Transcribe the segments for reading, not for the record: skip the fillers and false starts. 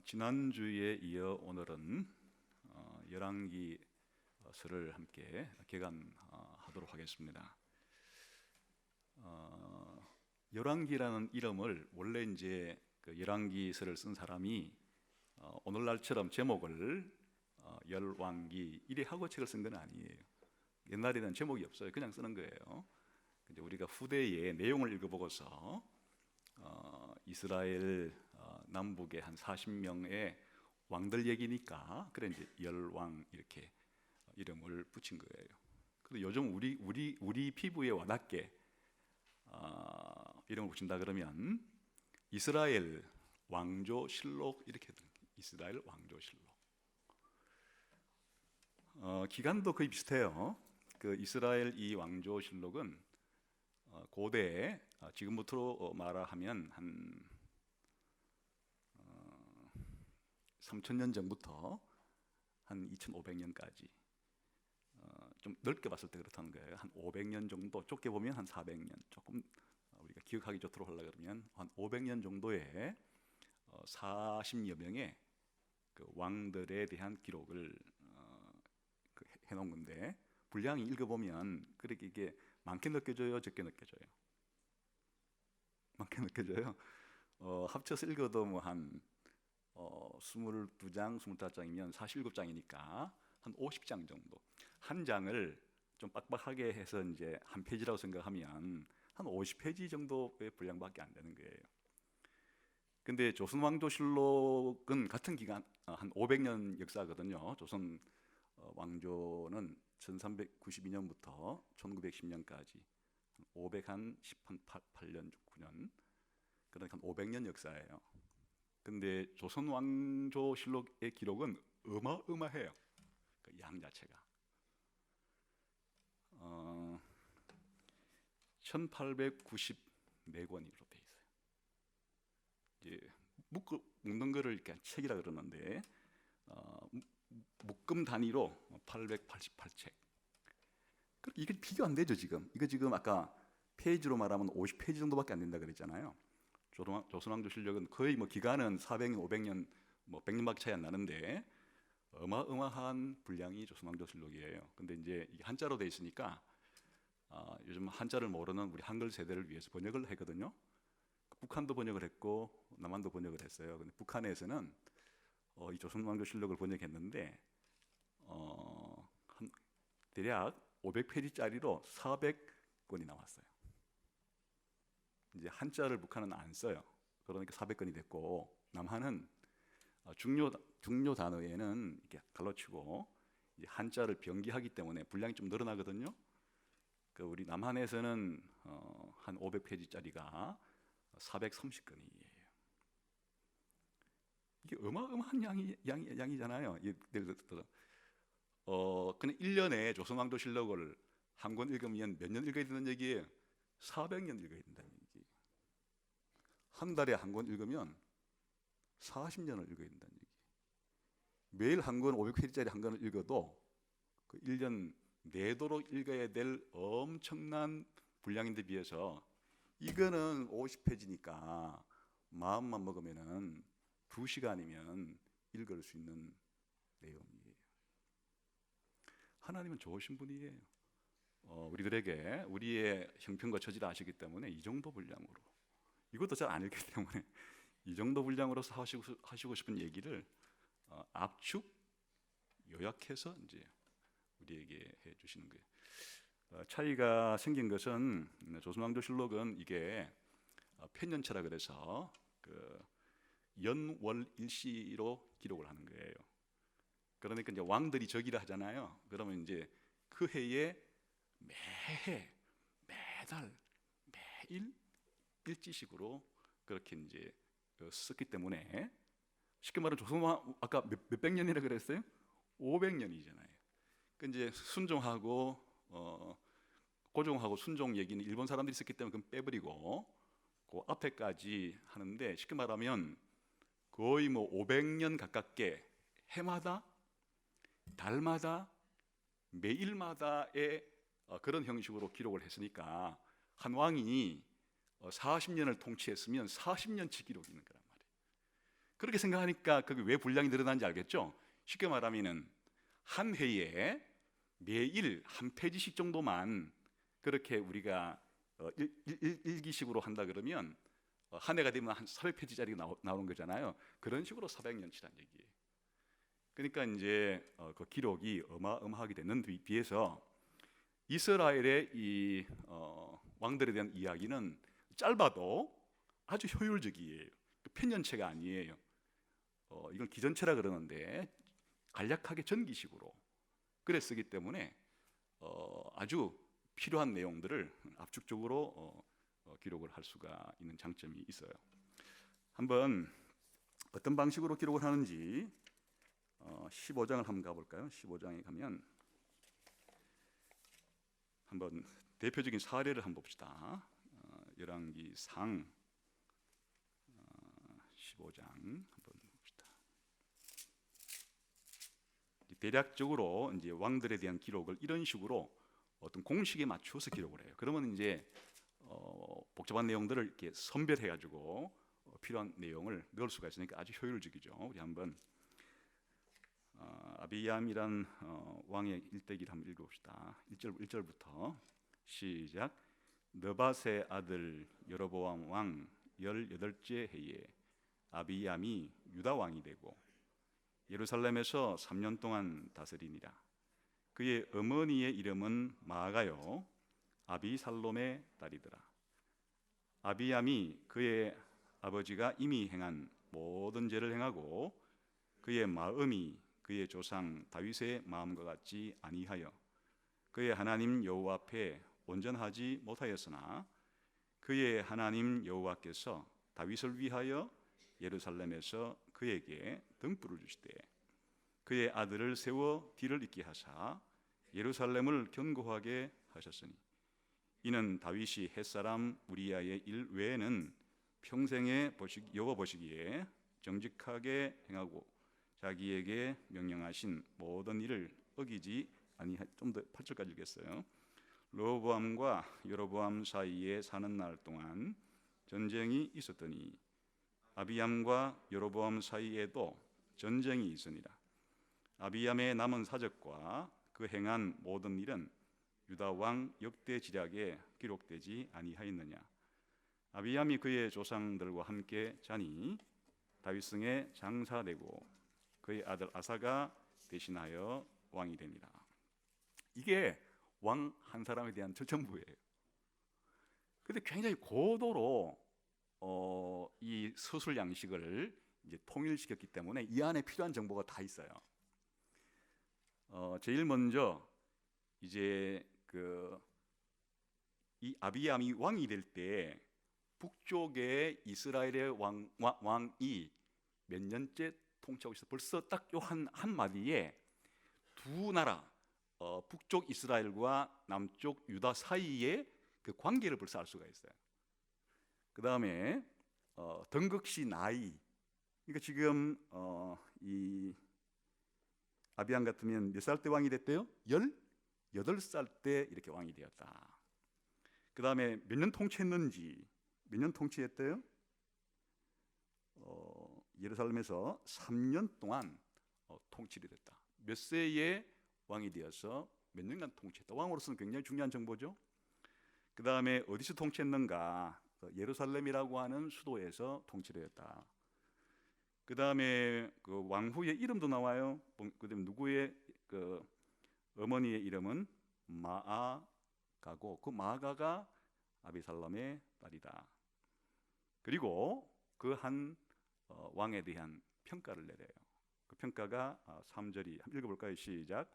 지난주에 이어 오늘은 열왕기서를 함께 개관하도록 하겠습니다. 열왕기라는 이름을 원래 이제 그 열왕기서를 쓴 사람이 오늘날처럼 제목을 열왕기 이래 하고 책을 쓴 건 아니에요. 옛날에는 제목이 없어요. 그냥 쓰는 거예요. 근데 우리가 후대의 내용을 읽어보고서 이스라엘 남북의 한 40명의 왕들 얘기니까 그래 이제 열왕 이렇게 이름을 붙인 거예요. 그런데 요즘 우리 피부에 와닿게 이름을 붙인다 그러면 이스라엘 왕조실록 이렇게 이스라엘 왕조실록. 기간도 거의 비슷해요. 그 이스라엘 이 왕조실록은 고대 지금부터 말하면 한 3000년 전부터 한 2500년까지 좀 넓게 봤을 때 그렇다는 거예요. 한 500년 정도, 좁게 보면 한 400년, 조금 우리가 기억하기 좋도록 하려고 그러면 한 500년 정도의 40여 명의 그 왕들에 대한 기록을 해놓은 건데, 분량이 읽어보면 그렇게 이게 많게 느껴져요, 적게 느껴져요? 많게 느껴져요. 합쳐서 읽어도 뭐 한 22장, 25장이면 47장이니까 한 50장 정도. 한 장을 좀 빡빡하게 해서 이제 한 페이지라고 생각하면 한 50페이지 정도의 분량밖에 안 되는 거예요. 근데 조선왕조실록은 같은 기간 한 500년 역사거든요. 조선 왕조는 1392년부터 1910년까지 518년, 9년, 그러니까 한 500년 역사예요. 근데 조선 왕조실록의 기록은 어마어마해요. 그 양 자체가 1894권으로 돼 있어요. 이제 묶는 거를 이렇게 책이라 그러는데 묶음 단위로 888책. 이게 비교 안 되죠 지금. 이거 지금 아까 페이지로 말하면 50페이지 정도밖에 안 된다 그랬잖아요. 조선왕조실록은 거의 뭐 기간은 400년, 500년, 뭐 100년밖에 차이 안 나는데 어마어마한 분량이 조선왕조실록이에요. 근데 이제 이게 한자로 돼 있으니까 요즘 한자를 모르는 우리 한글 세대를 위해서 번역을 했거든요. 북한도 번역을 했고 남한도 번역을 했어요. 근데 북한에서는 이 조선왕조실록을 번역했는데 대략 500페이지짜리로 400권이 나왔어요. 이제 한자를 북한은 안 써요. 그러니까 400권이 됐고, 남한은 중요 단어에는 이렇게 갈라치고 한자를 병기하기 때문에 분량이 좀 늘어나거든요. 그 우리 남한에서는 한 500페이지짜리가 430권이에요. 이게 어마어마한 양이잖아요. 예를 들어 그냥 1년에 조선왕조실록을 한 권 읽으면 몇 년 읽어야 된다는 얘기예요? 400년 읽어야 된다는 얘기. 한 달에 한 권 읽으면 40년을 읽어야 된다는 얘기. 매일 한 권 500페이지짜리 한 권을 읽어도 그 1년 내도록 읽어야 될 엄청난 분량인데 비해서 이거는 50페이지니까 마음만 먹으면은 2시간이면 읽을 수 있는 내용이에요. 하나님은 좋으신 분이에요. 우리들에게 우리의 형편과 처지를 아시기 때문에 이 정도 분량으로, 이것도 잘 안 읽기 때문에 이 정도 분량으로서 하시고 싶은 얘기를 압축 요약해서 이제 우리에게 해주시는 거예요. 차이가 생긴 것은 조선왕조실록은 이게 편년체라 그래서 그 연월일시로 기록을 하는 거예요. 그러니까 이제 왕들이 저기를 하잖아요. 그러면 이제 그 해에 매해, 매달, 매일 일지식으로 그렇게 이제 썼기 때문에 쉽게 말하면 조선왕 아까 몇백 년이라 그랬어요? 500년이잖아요. 그 이제 순종하고 고종하고 순종 얘기는 일본 사람들이 썼기 때문에 그건 빼버리고 그 앞에까지 하는데, 쉽게 말하면 거의 뭐 500년 가깝게 해마다, 달마다, 매일마다의 그런 형식으로 기록을 했으니까 한 왕이 40년을 통치했으면 40년치 기록이 있는 거란 말이에요. 그렇게 생각하니까 그게 왜 분량이 늘어난지 알겠죠? 쉽게 말하면은 한 회에 매일 한 페이지씩 정도만 그렇게 우리가 일기식으로 한다 그러면 한 해가 되면 한 400페이지짜리가 나오는 거잖아요. 그런 식으로 400년치란 얘기예요. 그러니까 이제 그 기록이 어마어마하게 되는 비해서 이스라엘의 이 왕들에 대한 이야기는 짧아도 아주 효율적이에요. 편년체가 아니에요. 이건 기전체라 그러는데 간략하게 전기식으로 그래 쓰기 때문에 아주 필요한 내용들을 압축적으로 기록을 할 수가 있는 장점이 있어요. 한번 어떤 방식으로 기록을 하는지 15장을 한번 가볼까요? 15장에 가면 한번 대표적인 사례를 한번 봅시다. 열왕기상 15장 한번 봅시다. 대략적으로 이제 왕들에 대한 기록을 이런 식으로 어떤 공식에 맞춰서 기록을 해요. 그러면 이제 복잡한 내용들을 이렇게 선별해가지고 필요한 내용을 넣을 수가 있으니까 아주 효율적이죠. 우리 한번 아비얌이란 왕의 일대기를 한번 읽어봅시다. 1절부터 시작. 느밧의 아들 여로보암 왕 18째 해에 아비얌이 유다 왕이 되고 예루살렘에서 3년 동안 다스리니라. 그의 어머니의 이름은 마아가요 아비살롬의 딸이더라. 아비얌이 그의 아버지가 이미 행한 모든 죄를 행하고 그의 마음이 그의 조상 다윗의 마음과 같지 아니하여 그의 하나님 여호와 앞에 온전하지 못하였으나 그의 하나님 여호와께서 다윗을 위하여 예루살렘에서 그에게 등불을 주시되 그의 아들을 세워 뒤를 잇게 하사 예루살렘을 견고하게 하셨으니 이는 다윗이 햇사람 우리야의 일 외에는 평생에 여호와 보시기에 정직하게 행하고 자기에게 명령하신 모든 일을 어기지 아니하. 좀 더 8절까지 읽겠어요. 르호보암과 여로보암 사이에 사는 날 동안 전쟁이 있었더니 아비얌과 여로보암 사이에도 전쟁이 있으니라. 아비얌의 남은 사적과 그 행한 모든 일은 유다 왕 역대 지략에 기록되지 아니하였느냐. 아비얌이 그의 조상들과 함께 자니 다윗성에 장사되고 그의 아들 아사가 대신하여 왕이 되니라. 이게 왕 한 사람에 대한 전부예요. 근데 굉장히 고도로 이 서술 양식을 이제 통일시켰기 때문에 이 안에 필요한 정보가 다 있어요. 제일 먼저 이제 이 아비얌이 왕이 될 때 북쪽의 이스라엘의 왕이 몇 년째 통치하고 있어. 벌써 딱 요 한 마디에 두 나라 북쪽 이스라엘과 남쪽 유다 사이의 그 관계를 벌써 알 수가 있어요. 그 다음에 덩극시 나이. 그러니까 지금 이 아비얌 같으면 몇 살 때 왕이 됐대요? 18살 때 이렇게 왕이 되었다. 그 다음에 몇 년 통치했는지, 몇 년 통치했대요? 예루살렘에서 3년 동안 통치를 했다. 몇 세에 왕이 되어서 몇 년간 통치했다. 왕으로서는 굉장히 중요한 정보죠. 그 다음에 어디서 통치했는가? 예루살렘이라고 하는 수도에서 통치를 했다. 그 다음에 그 왕후의 이름도 나와요. 그다음에 누구의 어머니의 이름은 마아가고 그 마아가가 아비살롬의 딸이다. 그리고 그 한 왕에 대한 평가를 내려요. 그 평가가 3절이 한번 읽어볼까요? 시작.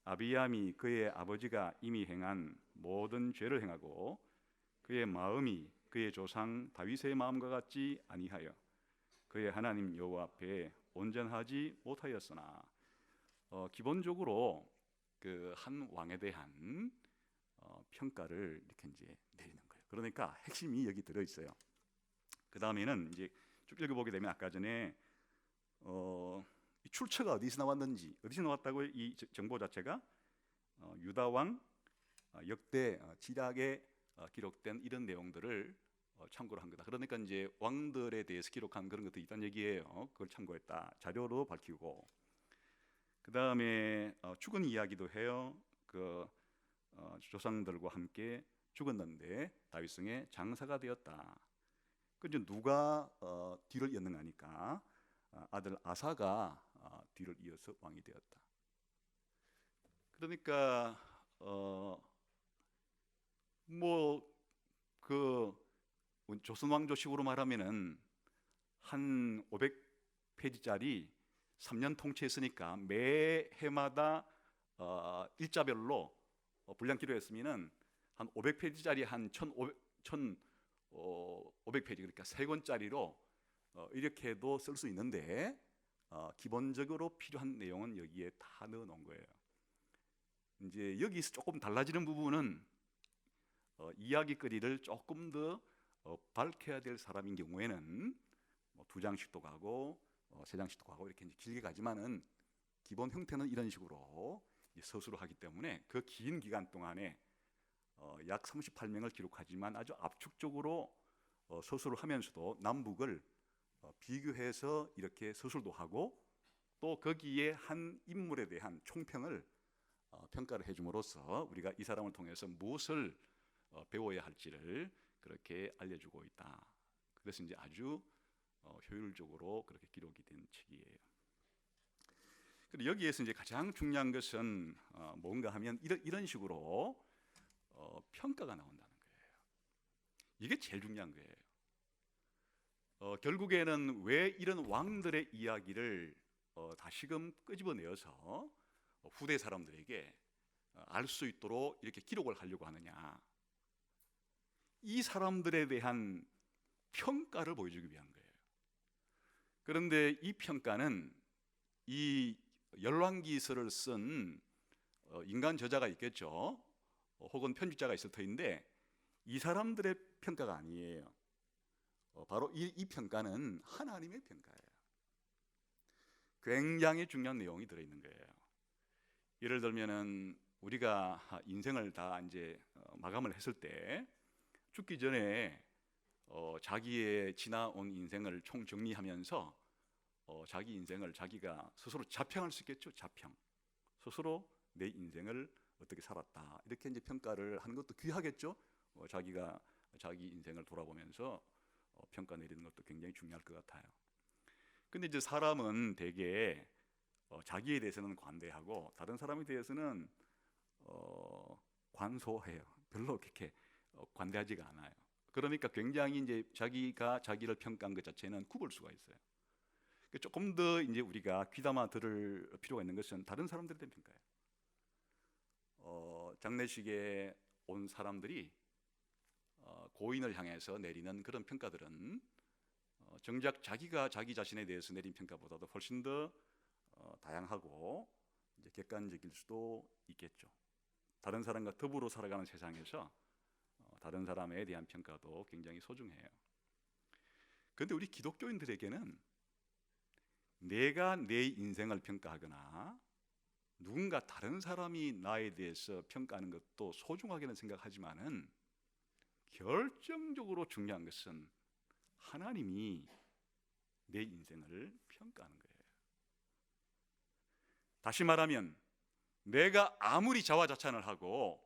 아비얌이 그의 아버지가 이미 행한 모든 죄를 행하고 그의 마음이 그의 조상 다윗의 마음과 같지 아니하여 그의 하나님 여호와 앞에 온전하지 못하였으나 기본적으로 그 한 왕에 대한 평가를 이렇게 이제 내리는 거예요. 그러니까 핵심이 여기 들어 있어요. 그 다음에는 이제 쭉 읽어보게 되면 아까 전에 이 출처가 어디서 나왔는지, 어디서 나왔다고요? 이 정보 자체가 유다 왕 역대 지략에 기록된 이런 내용들을 참고를 한 거다. 그러니까 이제 왕들에 대해서 기록한 그런 것도 있다는 얘기예요. 그걸 참고했다. 자료로 밝히고, 그 다음에 죽은 이야기도 해요. 조상들과 함께 죽었는데 다윗성의 장사가 되었다. 그 이제 누가 뒤를 이었는가 하니까 아들 아사가 뒤를 이어서 왕이 되었다. 그러니까 그 조선 왕조식으로 말하면은 한 500페이지짜리 3년 통치했으니까 매 해마다 일자별로 분량 기록했으면은 한 500페이지짜리 한 1,500페이지, 그러니까 3권짜리로 이렇게도 쓸 수 있는데 기본적으로 필요한 내용은 여기에 다 넣어 놓은 거예요. 이제 여기서 조금 달라지는 부분은 이야기거리를 조금 더 밝혀야 될 사람인 경우에는 2장씩도 가고 3장씩도 가고 이렇게 이제 길게 가지만은 기본 형태는 이런 식으로 서술을 하기 때문에 그 긴 기간 동안에 약 38명을 기록하지만 아주 압축적으로 서술을 하면서도 남북을 비교해서 이렇게 서술도 하고 또 거기에 한 인물에 대한 총평을 평가를 해줌으로써 우리가 이 사람을 통해서 무엇을 배워야 할지를 그렇게 알려주고 있다. 그래서 이제 아주 효율적으로 그렇게 기록이 된 책이에요. 그리고 여기에서 이제 가장 중요한 것은 뭔가 하면 이런 식으로 평가가 나온다는 거예요. 이게 제일 중요한 거예요. 결국에는 왜 이런 왕들의 이야기를 다시금 끄집어내어서 후대 사람들에게 알 수 있도록 이렇게 기록을 하려고 하느냐, 이 사람들에 대한 평가를 보여주기 위한 거예요. 그런데 이 평가는 이 열왕기서를 쓴 인간 저자가 있겠죠, 혹은 편집자가 있을 터인데 이 사람들의 평가가 아니에요. 바로 이 평가는 하나님의 평가예요. 굉장히 중요한 내용이 들어있는 거예요. 예를 들면은 우리가 인생을 다 이제 마감을 했을 때 죽기 전에 자기의 지나온 인생을 총 정리하면서 자기 인생을 자기가 스스로 자평할 수 있겠죠. 자평. 스스로 내 인생을 어떻게 살았다, 이렇게 이제 평가를 하는 것도 귀하겠죠. 자기가 자기 인생을 돌아보면서 평가 내리는 것도 굉장히 중요할 것 같아요. 근데 이제 사람은 대개 자기에 대해서는 관대하고 다른 사람에 대해서는 관소해요. 별로 그렇게 관대하지가 않아요. 그러니까 굉장히 이제 자기가 자기를 평가한 것 자체는 굽을 수가 있어요. 조금 더 이제 우리가 귀담아 들을 필요가 있는 것은 다른 사람들에 대한 평가예요. 장례식에 온 사람들이 고인을 향해서 내리는 그런 평가들은 정작 자기가 자기 자신에 대해서 내린 평가보다도 훨씬 더 다양하고 이제 객관적일 수도 있겠죠. 다른 사람과 더불어 살아가는 세상에서 다른 사람에 대한 평가도 굉장히 소중해요. 그런데 우리 기독교인들에게는 내가 내 인생을 평가하거나 누군가 다른 사람이 나에 대해서 평가하는 것도 소중하게는 생각하지만은 결정적으로 중요한 것은 하나님이 내 인생을 평가하는 거예요. 다시 말하면 내가 아무리 자화자찬을 하고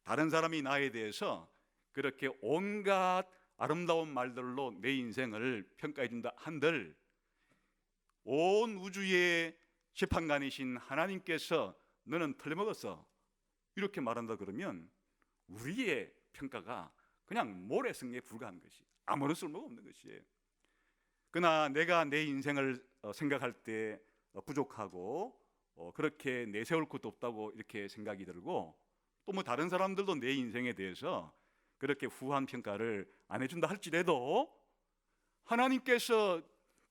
다른 사람이 나에 대해서 그렇게 온갖 아름다운 말들로 내 인생을 평가해 준다 한들 온 우주의 재판관이신 하나님께서 너는 틀려먹었어, 이렇게 말한다 그러면 우리의 평가가 그냥 모래성에 불과한 것이, 아무런 쓸모가 없는 것이에요. 그러나 내가 내 인생을 생각할 때 부족하고 그렇게 내세울 것도 없다고 이렇게 생각이 들고 또 뭐 다른 사람들도 내 인생에 대해서 그렇게 후한 평가를 안 해준다 할지라도 하나님께서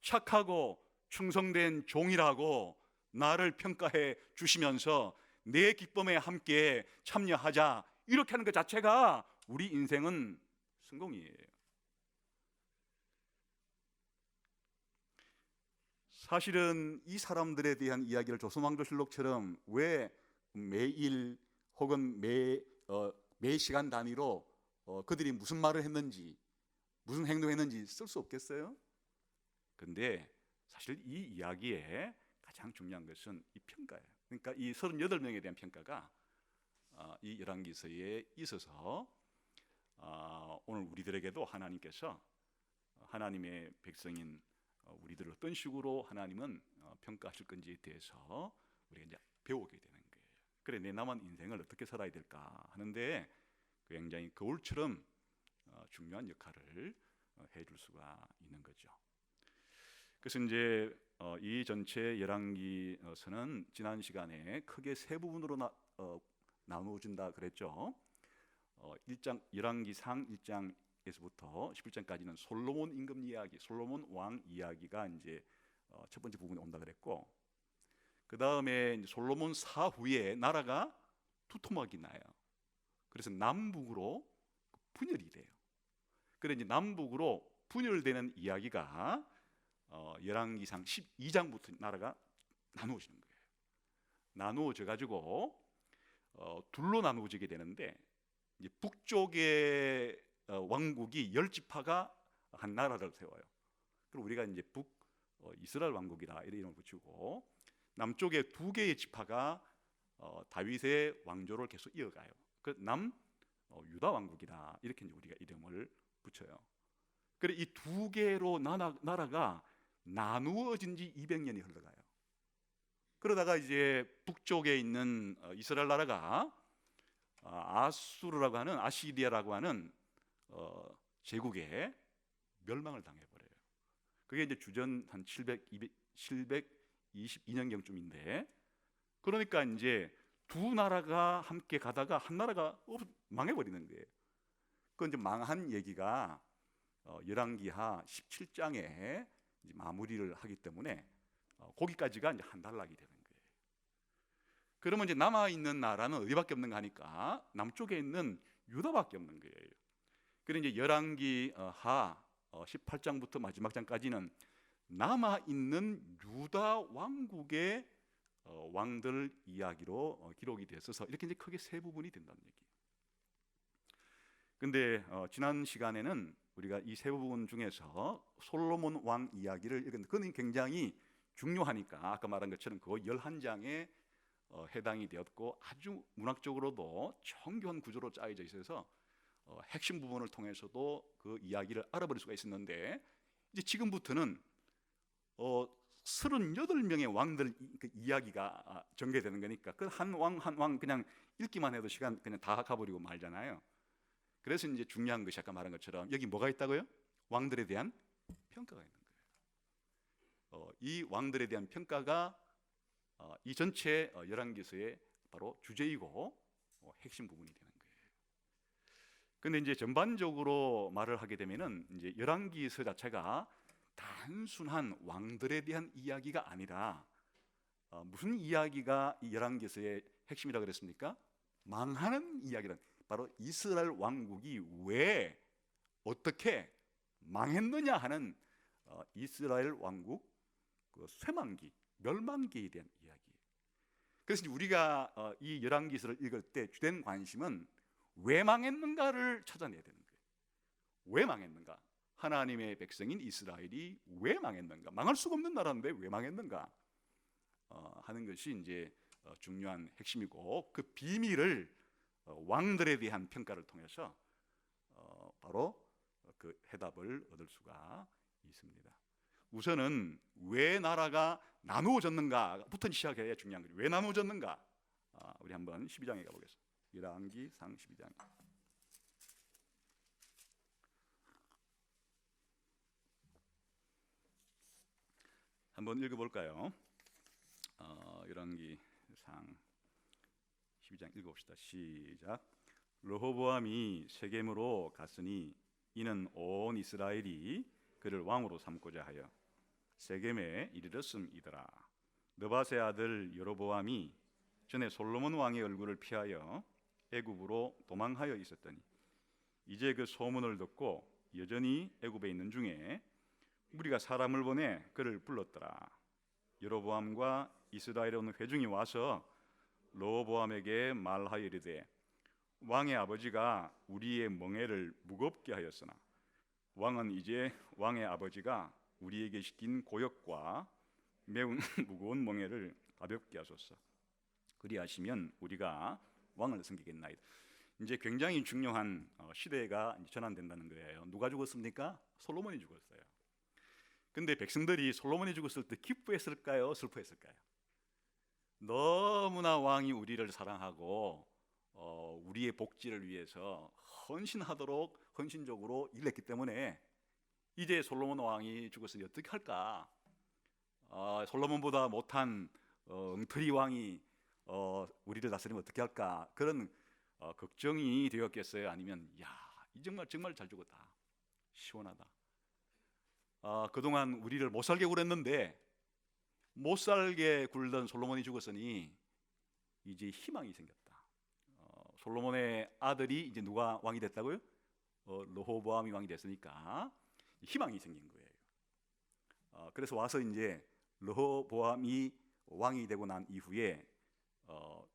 착하고 충성된 종이라고 나를 평가해 주시면서 내 기쁨에 함께 참여하자, 이렇게 하는 것 자체가 우리 인생은 성공이에요. 사실은 이 사람들에 대한 이야기를 조선왕조실록처럼 왜 매일 혹은 매 시간 단위로 그들이 무슨 말을 했는지, 무슨 행동했는지 쓸 수 없겠어요? 근데 사실 이 이야기에 가장 중요한 것은 이 평가예요. 그러니까 이 38명에 대한 평가가 이 열왕기서에 있어서 오늘 우리들에게도 하나님께서 하나님의 백성인 우리들을 어떤 식으로 하나님은 평가하실 건지에 대해서 우리가 이제 배우게 되는 거예요. 그래, 내 남은 인생을 어떻게 살아야 될까 하는데 굉장히 거울처럼 중요한 역할을 해줄 수가 있는 거죠. 그래서 이제 이 전체 열왕기서는 지난 시간에 크게 세 부분으로 나누어진다 그랬죠. 1장 열왕기상 1장에서부터 11장까지는 솔로몬 임금 이야기, 솔로몬 왕 이야기가 이제 첫 번째 부분에 온다 그랬고, 그 다음에 솔로몬 사후에 나라가 두토막이 나요. 그래서 남북으로 분열이 돼요. 그래 이제 남북으로 분열되는 이야기가 열왕기상 12장부터 나라가 나누어지는 거예요. 나누어져 가지고 둘로 나누어지게 되는데, 이제 북쪽의 왕국이 10지파가 한 나라를 세워요. 그리고 우리가 이제 이스라엘 왕국이라 이런 이름을 붙이고, 남쪽에 2개의 지파가 다윗의 왕조를 계속 이어가요. 그 유다 왕국이다 이렇게 이제 우리가 이름을 붙여요. 그래 이 2개로 나라가 나누어진 지 200년이 흘러가요. 그러다가 이제 북쪽에 있는 이스라엘 나라가 아시리아라고 하는 제국에 멸망을 당해버려요. 그게 이제 주전 한 722년경쯤인데, 그러니까 이제 두 나라가 함께 가다가 한 나라가 망해버리는 거예요. 그 이제 망한 얘기가 열왕기하 17장에 이제 마무리를 하기 때문에 거기까지가 이제 한 단락이 되는 거예요. 그러면 이제 남아 있는 나라는 어디밖에 없는가 하니까 남쪽에 있는 유다밖에 없는 거예요. 그래서 이제 열왕기하 18장부터 마지막 장까지는 남아 있는 유다 왕국의 왕들 이야기로 기록이 됐어서 이렇게 이제 크게 세 부분이 된다는 얘기예요. 근데 지난 시간에는 우리가 이 세 부분 중에서 솔로몬 왕 이야기를 읽었는데, 그건 굉장히 중요하니까 아까 말한 것처럼 그 11장에 해당이 되었고, 아주 문학적으로도 정교한 구조로 짜여져 있어서 핵심 부분을 통해서도 그 이야기를 알아버릴 수가 있었는데, 이제 지금부터는 38명의 왕들 그 이야기가 전개되는 거니까 그 한 왕 한 왕 그냥 읽기만 해도 시간 그냥 다 가버리고 말잖아요. 그래서 이제 중요한 것이 아까 말한 것처럼 여기 뭐가 있다고요? 왕들에 대한 평가가 있는 거예요. 이 왕들에 대한 평가가 이 전체 열왕기서의 바로 주제이고 핵심 부분이 되는 거예요. 근데 이제 전반적으로 말을 하게 되면은 이제 열왕기서 자체가 단순한 왕들에 대한 이야기가 아니라 무슨 이야기가 이 열왕기서의 핵심이라고 그랬습니까? 망하는 이야기란, 바로 이스라엘 왕국이 왜 어떻게 망했느냐 하는 이스라엘 왕국 그 쇠망기, 멸망기에 대한 이야기예요. 그래서 우리가 이 열왕기서를 읽을 때 주된 관심은 왜 망했는가를 찾아내야 되는 거예요. 왜 망했는가? 하나님의 백성인 이스라엘이 왜 망했는가? 망할 수가 없는 나라인데 왜 망했는가? 하는 것이 이제 중요한 핵심이고, 그 비밀을 왕들에 대한 평가를 통해서 바로 그 해답을 얻을 수가 있습니다. 우선은 왜 나라가 나누어졌는가부터 시작해야 중요한 거죠. 왜 나누어졌는가? 우리 한번 12장에 가보겠습니다. 열왕기상 12장. 한번 읽어볼까요? 열왕기상 12장 읽어봅시다. 시작. 르호보암이 세겜으로 갔으니 이는 온 이스라엘이 그를 왕으로 삼고자 하여 세겜에 이르렀음이더라. 느밧의 아들 여로보암이 전에 솔로몬 왕의 얼굴을 피하여 애굽으로 도망하여 있었더니 이제 그 소문을 듣고 여전히 애굽에 있는 중에 무리가 사람을 보내 그를 불렀더라. 여로보암과 이스라엘에 오는 회중이 와서 르호보암에게 말하여 이르되 왕의 아버지가 우리의 멍에를 무겁게 하였으나 왕은 이제 왕의 아버지가 우리에게 시킨 고역과 매우 무거운 멍에를 가볍게 하소서. 그리하시면 우리가 왕을 섬기겠나이다. 이제 굉장히 중요한 시대가 전환된다는 거예요. 누가 죽었습니까? 솔로몬이 죽었어요. 근데 백성들이 솔로몬이 죽었을 때 기뻐했을까요? 슬퍼했을까요? 너무나 왕이 우리를 사랑하고 우리의 복지를 위해서 헌신하도록 헌신적으로 일했기 때문에 이제 솔로몬 왕이 죽었으니 어떻게 할까? 솔로몬보다 못한 엉터리 왕이 우리를 다스리면 어떻게 할까? 그런 걱정이 되었겠어요? 아니면 이 정말 잘 죽었다, 시원하다, 그동안 우리를 못 살게 굴었는데 못 살게 굴던 솔로몬이 죽었으니 이제 희망이 생겼다. 솔로몬의 아들이 이제 누가 왕이 됐다고요? 르호보암이 왕이 됐으니까 희망이 생긴 거예요. 그래서 와서 이제 르호보암이 왕이 되고 난 이후에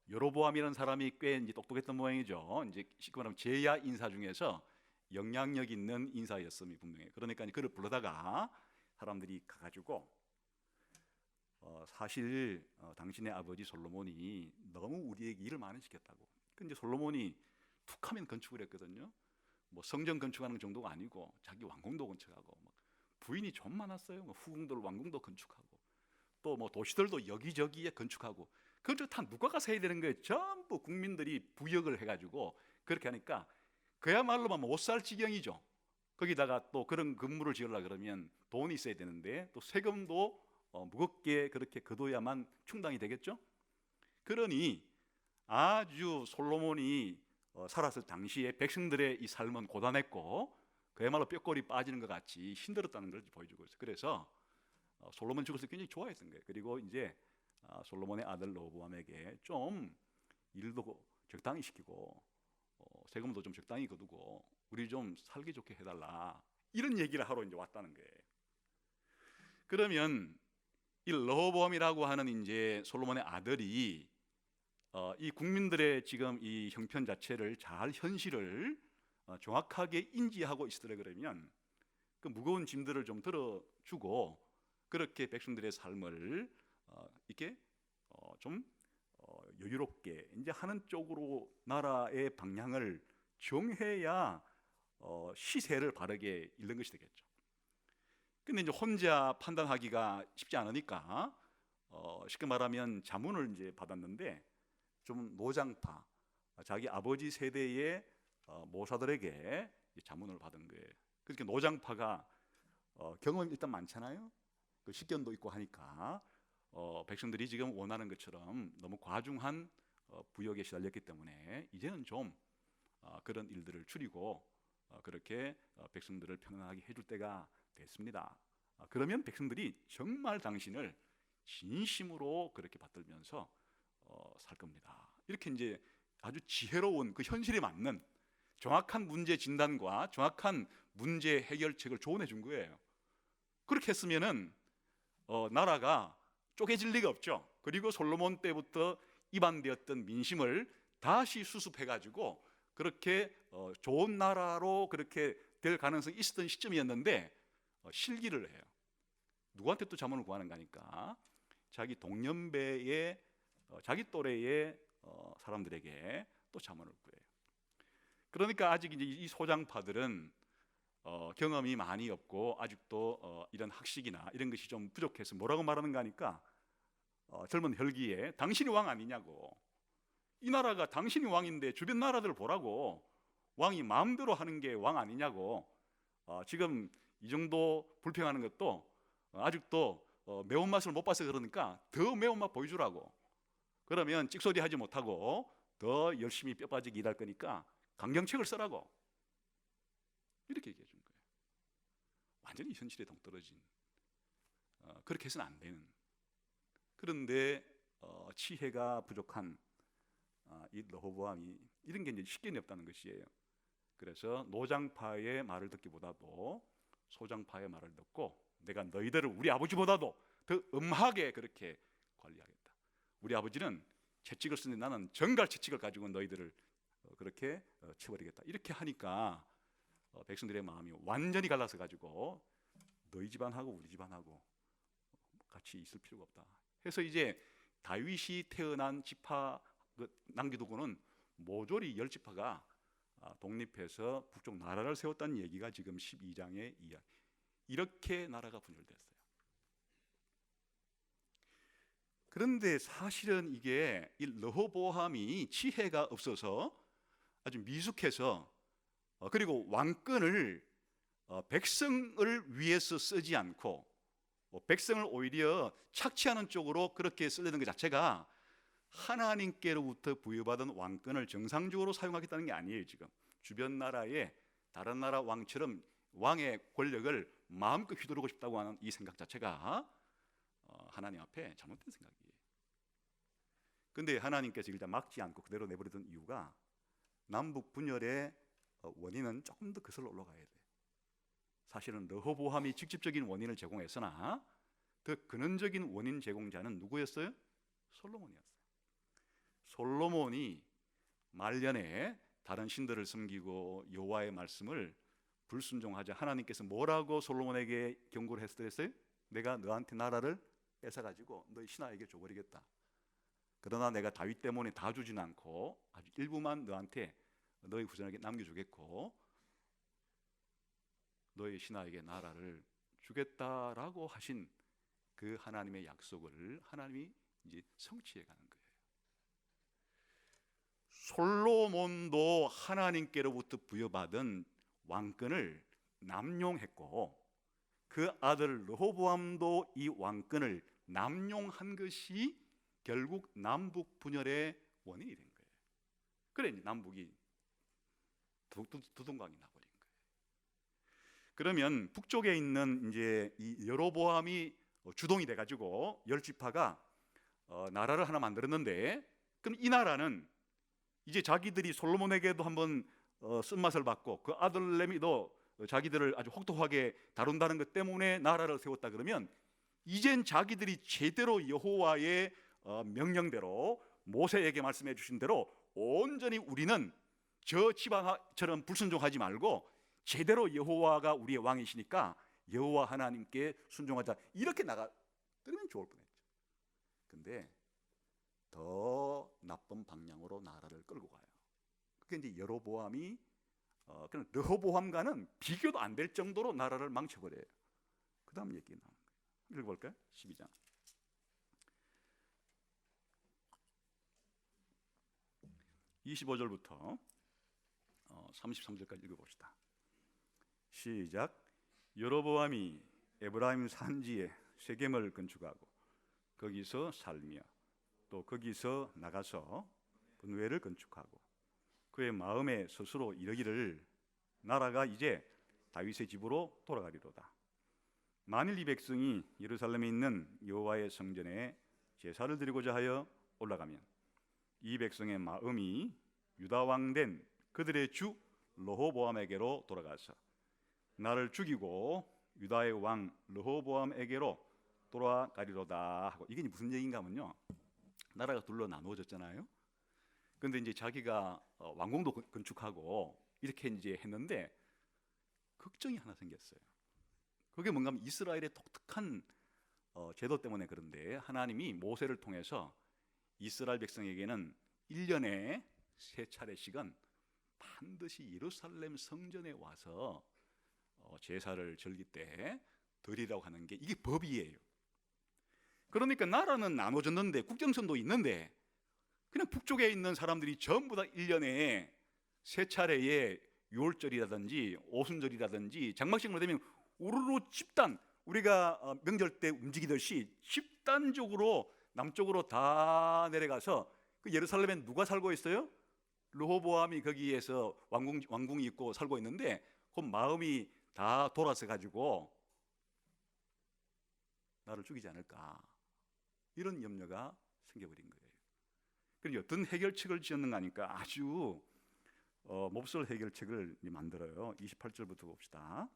여로보암이라는 사람이 꽤 이제 똑똑했던 모양이죠. 이제 쉽게 말하면 제야 인사 중에서 영향력 있는 인사였음이 분명해요. 그러니까 그를 불러다가 사람들이 가가지고 사실 당신의 아버지 솔로몬이 너무 우리에게 일을 많이 시켰다고. 근데 솔로몬이 툭하면 건축을 했거든요. 뭐 성전 건축하는 정도가 아니고 자기 왕궁도 건축하고 부인이 좀 많았어요. 후궁들 왕궁도 건축하고 또 뭐 도시들도 여기저기에 건축하고 그걸 다 누가 가서 해야 되는 거예요. 전부 국민들이 부역을 해가지고 그렇게 하니까 그야말로 못 살 지경이죠. 거기다가 또 그런 건물을 지으려고 그러면 돈이 있어야 되는데 또 세금도 무겁게 그렇게 거둬야만 충당이 되겠죠. 그러니 아주 솔로몬이 살았을 당시에 백성들의 이 삶은 고단했고 그야말로 뼈골이 빠지는 것 같이 힘들었다는 걸 보여주고 있어요. 그래서 솔로몬 죽었을 때 굉장히 좋아했던 거예요. 그리고 이제 솔로몬의 아들 르호보암에게 좀 일도 적당히 시키고 세금도 좀 적당히 거두고 우리 좀 살기 좋게 해달라, 이런 얘기를 하러 이제 왔다는 거예요. 그러면 이 르호보암이라고 하는 이제 솔로몬의 아들이 이 국민들의 지금 이 형편 자체를 잘 현실을 정확하게 인지하고 있으라 그러면 그 무거운 짐들을 좀 들어주고 그렇게 백성들의 삶을 이렇게 좀 여유롭게 이제 하는 쪽으로 나라의 방향을 정해야 시세를 바르게 잃는 것이 되겠죠. 근데 이제 혼자 판단하기가 쉽지 않으니까 쉽게 말하면 자문을 이제 받았는데 좀 노장파, 자기 아버지 세대의 모사들에게 자문을 받은 거예요. 그러니까 노장파가 경험이 일단 많잖아요. 그 식견도 있고 하니까 백성들이 지금 원하는 것처럼 너무 과중한 부역에 시달렸기 때문에 이제는 좀 그런 일들을 줄이고 그렇게 백성들을 평안하게 해줄 때가 됐습니다. 그러면 백성들이 정말 당신을 진심으로 그렇게 받들면서 살 겁니다. 이렇게 이제 아주 지혜로운 그 현실에 맞는 정확한 문제 진단과 정확한 문제 해결책을 조언해 준 거예요. 그렇게 했으면은 나라가 쪼개질 리가 없죠. 그리고 솔로몬 때부터 이반되었던 민심을 다시 수습해가지고 그렇게 좋은 나라로 그렇게 될 가능성이 있었던 시점이었는데 실기를 해요. 누구한테 또 자문을 구하는 거니까 자기 동년배의 자기 또래의 사람들에게 또 자문을 구해요. 그러니까 아직 이제 이 소장파들은 경험이 많이 없고 아직도 이런 학식이나 이런 것이 좀 부족해서 뭐라고 말하는가 하니까 젊은 혈기에 당신이 왕 아니냐고, 이 나라가 당신이 왕인데 주변 나라들을 보라고, 왕이 마음대로 하는 게 왕 아니냐고, 지금 이 정도 불평하는 것도 아직도 매운맛을 못 봐서 그러니까 더 매운맛 보여주라고, 그러면 찍소리 하지 못하고 더 열심히 뼈 빠지게 일할 거니까 강경책을 쓰라고, 이렇게 얘기해 준 거예요. 완전히 현실에 동떨어진, 그렇게 해서는 안 되는, 그런데 치혜가 부족한 이 르호보암이 이런 게 이제 식견이 없다는 것이에요. 그래서 노장파의 말을 듣기보다도 소장파의 말을 듣고 내가 너희들을 우리 아버지보다도 더 엄하게 그렇게 관리하겠다. 우리 아버지는 채찍을 쓰는데 나는 정갈 채찍을 가지고 너희들을 그렇게 쳐버리겠다. 이렇게 하니까 백성들의 마음이 완전히 갈라서 가지고 너희 집안하고 우리 집안하고 같이 있을 필요가 없다 해서 이제 다윗이 태어난 지파 남겨두고는 모조리 10지파가 독립해서 북쪽 나라를 세웠다는 얘기가 지금 12장의 이야기. 이렇게 나라가 분열됐어요. 그런데 사실은 이게 이 르호보암이 지혜가 없어서 아주 미숙해서 그리고 왕권을 백성을 위해서 쓰지 않고 백성을 오히려 착취하는 쪽으로 그렇게 쓰려는 것 자체가 하나님께로부터 부여받은 왕권을 정상적으로 사용하겠다는 게 아니에요. 지금 주변 나라의 다른 나라 왕처럼 왕의 권력을 마음껏 휘두르고 싶다고 하는 이 생각 자체가 하나님 앞에 잘못된 생각이에요. 근데 하나님께서 일단 막지 않고 그대로 내버리던 이유가 남북 분열의 원인은 조금 더 거슬러 올라가야 돼. 사실은 르호보암이 직접적인 원인을 제공했으나 더 근원적인 원인 제공자는 누구였어요? 솔로몬이었어요. 솔로몬이 말년에 다른 신들을 섬기고 여호와의 말씀을 불순종하자 하나님께서 뭐라고 솔로몬에게 경고를 했어요? 내가 너한테 나라를 뺏어가지고 너희 신하에게 줘버리겠다. 그러나 내가 다윗 때문에 다 주진 않고 아주 일부만 너한테 너희 후손에게 남겨주겠고 너희 신하에게 나라를 주겠다라고 하신 그 하나님의 약속을 하나님이 이제 성취해 가는 거예요. 솔로몬도 하나님께로부터 부여받은 왕권을 남용했고 그 아들 르호보암도 이 왕권을 남용한 것이 결국 남북 분열의 원인이 된 거예요. 그래 남북이 두동강이 나버린 거예요. 그러면 북쪽에 있는 이제 이 여로보암이 주동이 돼가지고 10지파가 나라를 하나 만들었는데 그럼 이 나라는 이제 자기들이 솔로몬에게도 한번 쓴맛을 받고 그 아들 레미도 자기들을 아주 혹독하게 다룬다는 것 때문에 나라를 세웠다 그러면 이젠 자기들이 제대로 여호와의 명령대로 모세에게 말씀해 주신 대로 온전히 우리는 저 지방처럼 불순종하지 말고 제대로 여호와가 우리의 왕이시니까 여호와 하나님께 순종하자 이렇게 나가면 좋을 뻔했죠. 근데 더 나쁜 방향으로 나라를 끌고 가요. 그게 이제 여로보암이 그냥 르호보암과는 비교도 안 될 정도로 나라를 망쳐버려요. 그 다음 얘기 나오는 거예요. 읽어볼까요? 12장 25절부터 33절까지 읽어봅시다. 시작. 여로보암이 에브라임 산지에 세겜을 건축하고 거기서 살며 또 거기서 나가서 분회를 건축하고 그의 마음에 스스로 이르기를 나라가 이제 다윗의 집으로 돌아가리로다. 만일 이 백성이 예루살렘에 있는 여호와의 성전에 제사를 드리고자 하여 올라가면 이 백성의 마음이 유다 왕 된 그들의 주 르호보암에게로 돌아가서 나를 죽이고 유다의 왕 르호보암에게로 돌아가리로다 하고 이게 무슨 얘기인가 하면요. 나라가 둘로 나누어졌잖아요. 그런데 이제 자기가 왕궁도 건축하고 이렇게 이제 했는데 걱정이 하나 생겼어요. 그게 뭔가 하면 이스라엘의 독특한 제도 때문에 그런데 하나님이 모세를 통해서 이스라엘 백성에게는 1년에 3차례씩은 반드시 예루살렘 성전에 와서 제사를 절기 때 드리라고 하는 게 이게 법이에요. 그러니까 나라는 나눠졌는데 국정선도 있는데 그냥 북쪽에 있는 사람들이 전부 다 1년에 3차례의 유월절이라든지 오순절이라든지 장막식으로 되면 우르르 집단 우리가 명절 때 움직이듯이 집단적으로 남쪽으로 다 내려가서 그 예루살렘에 누가 살고 있어요? 르호보암이 거기에서 왕궁이 있고 살고 있는데 그 마음이 다 돌아서 가지고 나를 죽이지 않을까 이런 염려가 생겨버린 거예요. 그럼 어떤 해결책을 지었는가 하니까 아주 몹쓸 해결책을 만들어요. 28절부터 봅시다.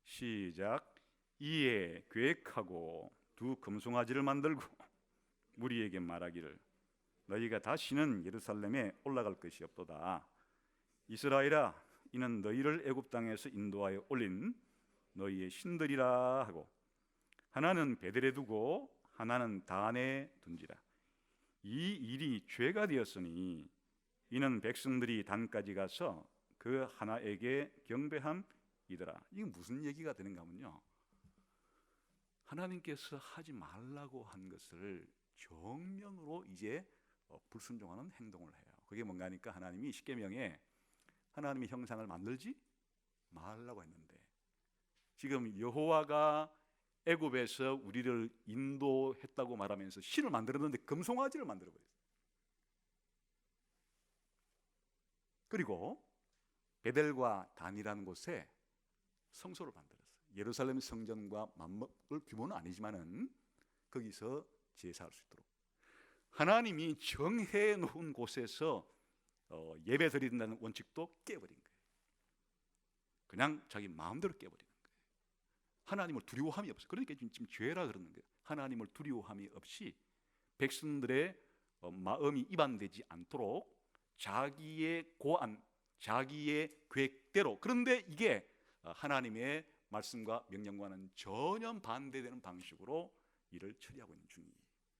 시작. 이에 계획하고 두 금송아지를 만들고 무리에게 말하기를 너희가 다시는 예루살렘에 올라갈 것이 없도다. 이스라엘아 이는 너희를 애굽 땅에서 인도하여 올린 너희의 신들이라 하고 하나는 베델에 두고 하나는 단에 둔지라. 이 일이 죄가 되었으니 이는 백성들이 단까지 가서 그 하나에게 경배함이더라. 이게 무슨 얘기가 되는가 하면요, 하나님께서 하지 말라고 한 것을 정면으로 이제 불순종하는 행동을 해요. 그게 뭔가 하니까 하나님이 십계명에 하나님의 형상을 만들지 말라고 했는데, 지금 여호와가 애굽에서 우리를 인도했다고 말하면서 신을 만들었는데 금송아지를 만들어버렸어요. 그리고 베델과 단이라는 곳에 성소를 만들었어요. 예루살렘 성전과 맞먹을 규모는 아니지만은 거기서 제사할 수 있도록 하나님이 정해 놓은 곳에서 예배 드린다는 원칙도 깨버린 거예요. 그냥 자기 마음대로 깨버리는 거예요. 하나님을 두려워함이 없어요. 그러니까 지금 죄라 그러는 거예요. 하나님을 두려워함이 없이 백성들의 마음이 이반되지 않도록 자기의 고안, 자기의 계획대로, 그런데 이게 하나님의 말씀과 명령과는 전혀 반대되는 방식으로 일을 처리하고 있는 중이에요.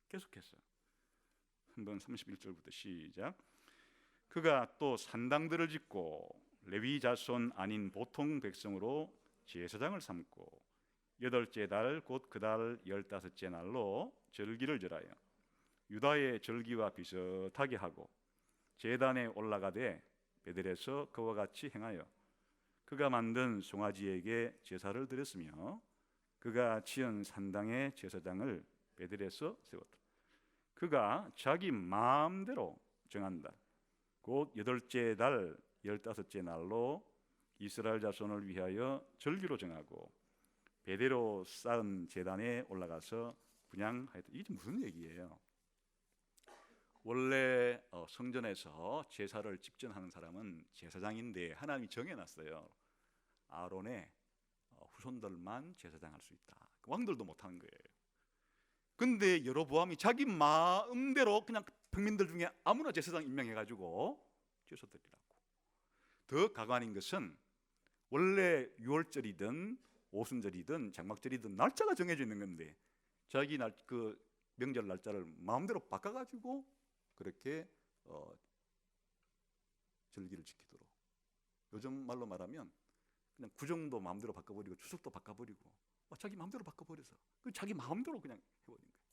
계속해서 한번 31절부터 시작. 그가 또 산당들을 짓고 레위 자손 아닌 보통 백성으로 제사장을 삼고 8째 달 곧 그 달 15째 날로 절기를 절하여 유다의 절기와 비슷하게 하고 제단에 올라가되 베델에서 그와 같이 행하여 그가 만든 송아지에게 제사를 드렸으며 그가 지은 산당의 제사장을 베델에서 세웠다. 그가 자기 마음대로 정한다. 곧 8째 달 15째 날로 이스라엘 자손을 위하여 절기로 정하고 베델로 쌓은 제단에 올라가서 분향하였다. 이게 무슨 얘기예요? 원래 성전에서 제사를 직전하는 사람은 제사장인데 하나님이 정해놨어요. 아론의 후손들만 제사장할 수 있다. 왕들도 못하는 거예요. 근데 여로보암이 자기 마음대로 그냥 평민들 중에 아무나 제사장 임명해가지고 제사 드리라고. 더 가관인 것은 원래 유월절이든 오순절이든 장막절이든 날짜가 정해져 있는 건데 자기 그 명절 날짜를 마음대로 바꿔가지고 그렇게 절기를 지키도록, 요즘 말로 말하면 그냥 구정도 마음대로 바꿔버리고 추석도 바꿔버리고 자기 마음대로 바꿔버려서 자기 마음대로 그냥 해버린 거예요.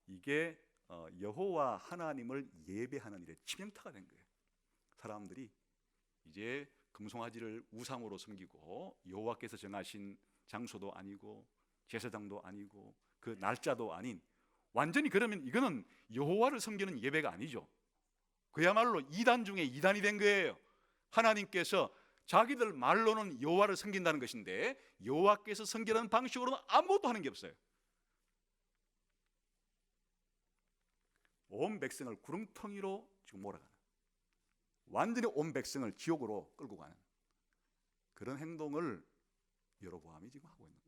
이게 여호와 하나님을 예배하는 일에 치명타가 된 거예요. 사람들이 이제 금송아지를 우상으로 섬기고 여호와께서 정하신 장소도 아니고 제사장도 아니고 그 날짜도 아닌, 완전히 그러면 이거는 여호와를 섬기는 예배가 아니죠. 그야말로 이단 중에 이단이 된 거예요. 하나님께서 자기들 말로는 여호와를 섬긴다는 것인데 여호와께서 섬기는 방식으로는 아무것도 하는 게 없어요. 온 백성을 구렁텅이로 지금 몰아가는, 완전히 온 백성을 지옥으로 끌고 가는 그런 행동을 여로보암이 지금 하고 있는 거예요.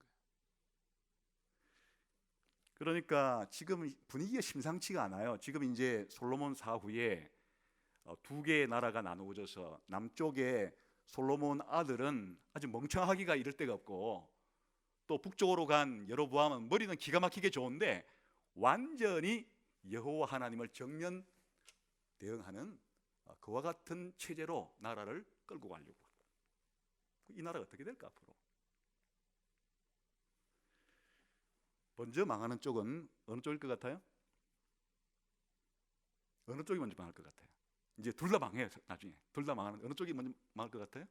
그러니까 지금 분위기가 심상치가 않아요. 지금 이제 솔로몬 사후에 두 개의 나라가 나누어져서 남쪽에 솔로몬 아들은 아주 멍청하기가 이를 데가 없고 또 북쪽으로 간 여로보암은 머리는 기가 막히게 좋은데 완전히 여호와 하나님을 정면 대응하는 그와 같은 체제로 나라를 끌고 가려고. 이 나라가 어떻게 될까 앞으로? 먼저 망하는 쪽은 어느 쪽일 것 같아요? 어느 쪽이 먼저 망할 것 같아요? 이제 둘 다 망해요. 나중에 둘 다 망하는, 어느 쪽이 먼저 망할 것 같아요?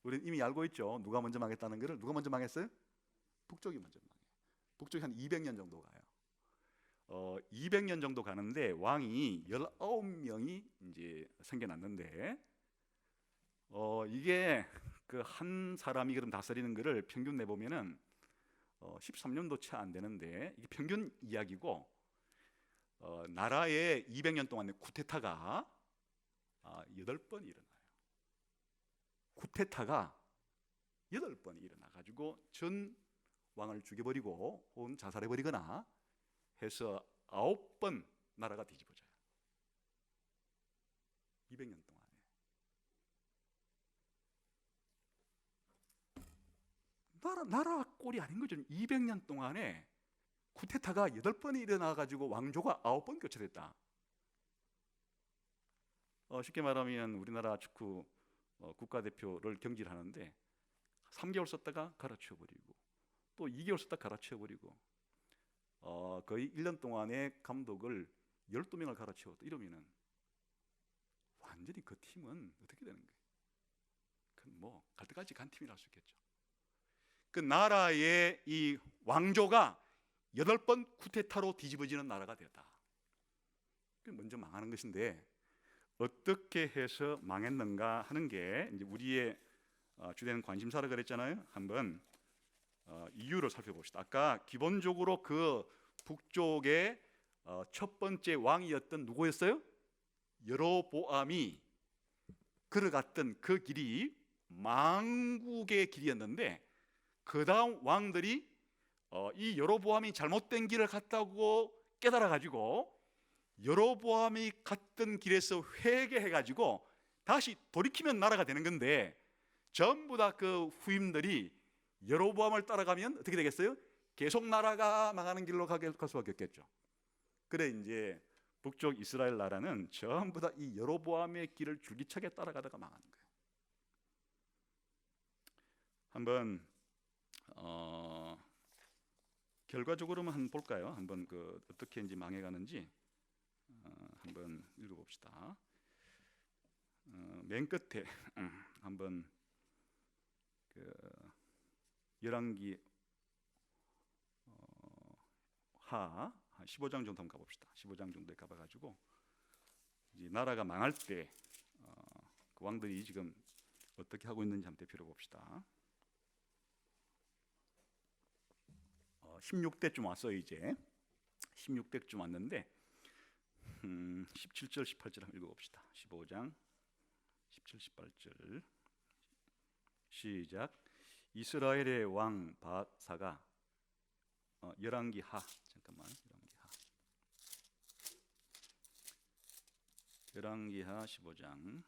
우리는 이미 알고 있죠. 누가 먼저 망했다는 것을. 누가 먼저 망했어요? 북쪽이 먼저 망해요. 북쪽이 한 200년 정도 가요. 200년 정도 가는데 왕이 19명이 이제 생겨났는데 이게 그 한 사람이 그럼 다스리는 것을 평균 내보면은 13년도 채 안 되는데 이게 평균 이야기고, 나라에 200년 동안의 쿠데타가 8번 일어나요. 쿠데타가 8번 일어나가지고 전 왕을 죽여버리고 혹은 자살해버리거나 해서 9번 나라가 뒤집어져요. 200년 동안에. 나라 꼴이 아닌 거죠. 200년 동안에 쿠데타가 8번이 일어나가지고 왕조가 9번 교체됐다. 쉽게 말하면 우리나라 축구 국가대표를 경질을 하는데 3개월 썼다가 갈아치워버리고 또 2개월 썼다가 갈아치워버리고 거의 1년 동안에 감독을 12명을 갈아치웠다. 이러면은 완전히 그 팀은 어떻게 되는 거예요? 뭐 갈 때까지 간 팀이라 할 수 있겠죠. 그 나라의 이 왕조가 8번 쿠데타로 뒤집어지는 나라가 되었다. 먼저 망하는 것인데 어떻게 해서 망했는가 하는 게 이제 우리의 주된 관심사라 그랬잖아요. 한번 이유를 살펴봅시다. 아까 기본적으로 그 북쪽의 첫 번째 왕이었던 누구였어요? 여로보암이 걸어갔던 그 길이 망국의 길이었는데 그 다음 왕들이 이 여로보암이 잘못된 길을 갔다고 깨달아가지고 여로보암이 갔던 길에서 회개해가지고 다시 돌이키면 나라가 되는 건데 전부 다 그 후임들이 여로보암을 따라가면 어떻게 되겠어요? 계속 나라가 망하는 길로 갈 수밖에 없겠죠. 그래 이제 북쪽 이스라엘 나라는 전부 다 이 여로보암의 길을 줄기차게 따라가다가 망하는 거예요. 한번 결과적으로만 한번 볼까요? 한번 그 어떻게 이제 망해가는지 한번 읽어봅시다. 맨 끝에 한번 그 열왕기 하 15장 정도 한번 가봅시다. 15장 정도에 가봐가지고 이제 나라가 망할 때 그 왕들이 지금 어떻게 하고 있는지 한번 대표로 봅시다. 16대쯤 왔어요. 이제 16대쯤 왔는데 17절 18절 한번 읽어봅시다. 15장 17, 18절 시작. 이스라엘의 왕 바사가 열왕기 하 열왕기 하 15장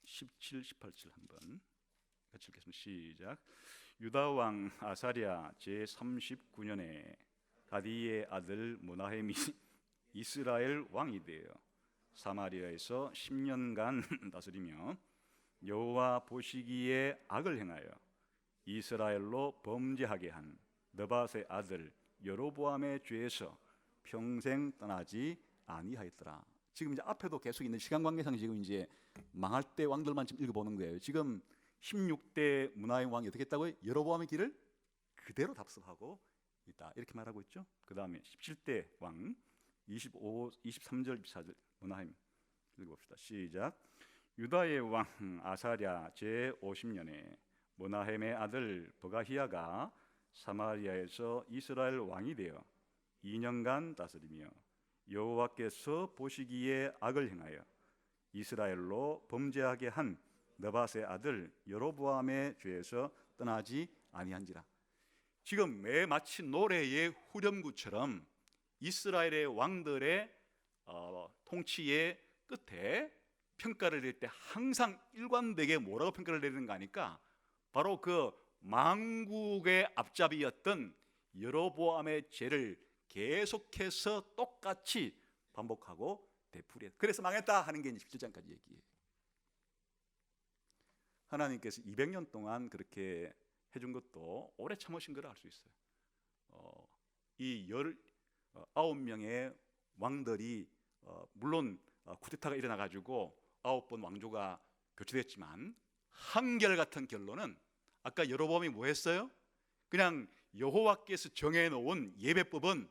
17, 18절 한번 같이 읽겠습니다. 시작. 유다 왕 아사랴 제 39년에 가디의 아들 므나헴이 이스라엘 왕이 되어 사마리아에서 10년간 다스리며 여호와 보시기에 악을 행하여 이스라엘로 범죄하게 한 느밧의 아들 여로보암의 죄에서 평생 떠나지 아니하였더라. 지금 이제 앞에도 계속 있는 시간 관계상 지금 이제 망할 때 왕들만 지금 읽어보는 거예요. 지금 16대 므나헴 왕이 어떻게 했다고요? 여로보암의 길을 그대로 답습하고 있다. 이렇게 말하고 있죠. 그 다음에 17대 왕 23절 24절 므나헴 읽어봅시다. 시작. 유다의 왕 아사랴 제 50년에 므나헴의 아들 버가히야가 사마리아에서 이스라엘 왕이 되어 2년간 다스리며 여호와께서 보시기에 악을 행하여 이스라엘로 범죄하게 한 느밧의 아들 여로보암의 죄에서 떠나지 아니한지라. 지금 매 마치 노래의 후렴구처럼 이스라엘의 왕들의 통치의 끝에 평가를 내릴 때 항상 일관되게 뭐라고 평가를 내리는 거 아니까 바로 그 망국의 앞잡이였던 여로보암의 죄를 계속해서 똑같이 반복하고 되풀이해. 그래서 망했다 하는 게 17장까지 얘기예요. 하나님께서 200년 동안 그렇게 해준 것도 오래 참으신 걸 알 수 있어요. 이 19명의 왕들이 물론 쿠데타가 일어나 가지고 9번 왕조가 교체됐지만 한결같은 결론은 아까 여로보암이 뭐 했어요? 그냥 여호와께서 정해놓은 예배법은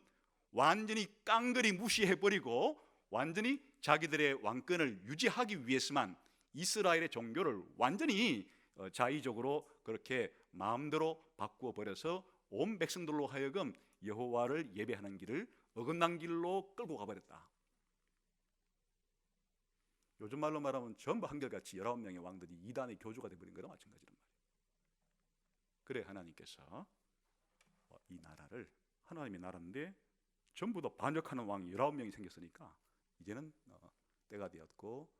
완전히 깡그리 무시해버리고 완전히 자기들의 왕권을 유지하기 위해서만 이스라엘의 종교를 완전히 자의적으로 그렇게 마음대로 바꾸어 버려서 온 백성들로 하여금 여호와를 예배하는 길을 어긋난 길로 끌고 가버렸다. 요즘 말로 말하면 전부 한결같이 19명의 왕들이 이단의 교주가 되어버린 거랑 마찬가지란 말이에요. 그래 하나님께서 이 나라를 하나님의 나라인데 전부 다 반역하는 왕이 19명이 생겼으니까 이제는 때가 되었고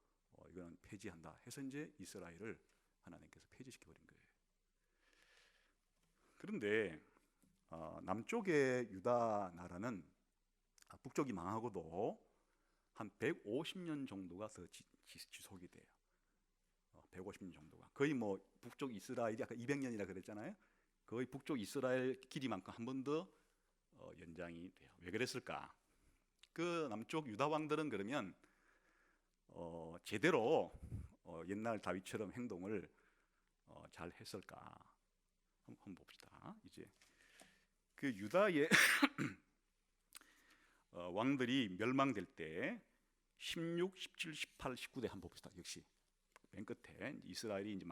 이거는 폐지한다 해서 이제 이스라엘을 하나님께서 폐지시켜버린 거예요. 그런데 남쪽의 유다 나라는 북쪽이 망하고도 한 150년 정도가 더 지속이 돼요. 150년 정도가 거의 뭐 북쪽 이스라엘이 아까 200년이라 그랬잖아요. 거의 북쪽 이스라엘 길이만큼 한 번 더 연장이 돼요. 왜 그랬을까? 그 남쪽 유다 왕들은 그러면 제대로 옛날 다윗처럼 행동을 잘 했을까? 한번 봅시다. 이제 그 유다의 왕들이 멸망될 때 16, 17, 18, 19대 한번 봅시다. 역시 맨 끝에 이스라엘이 이제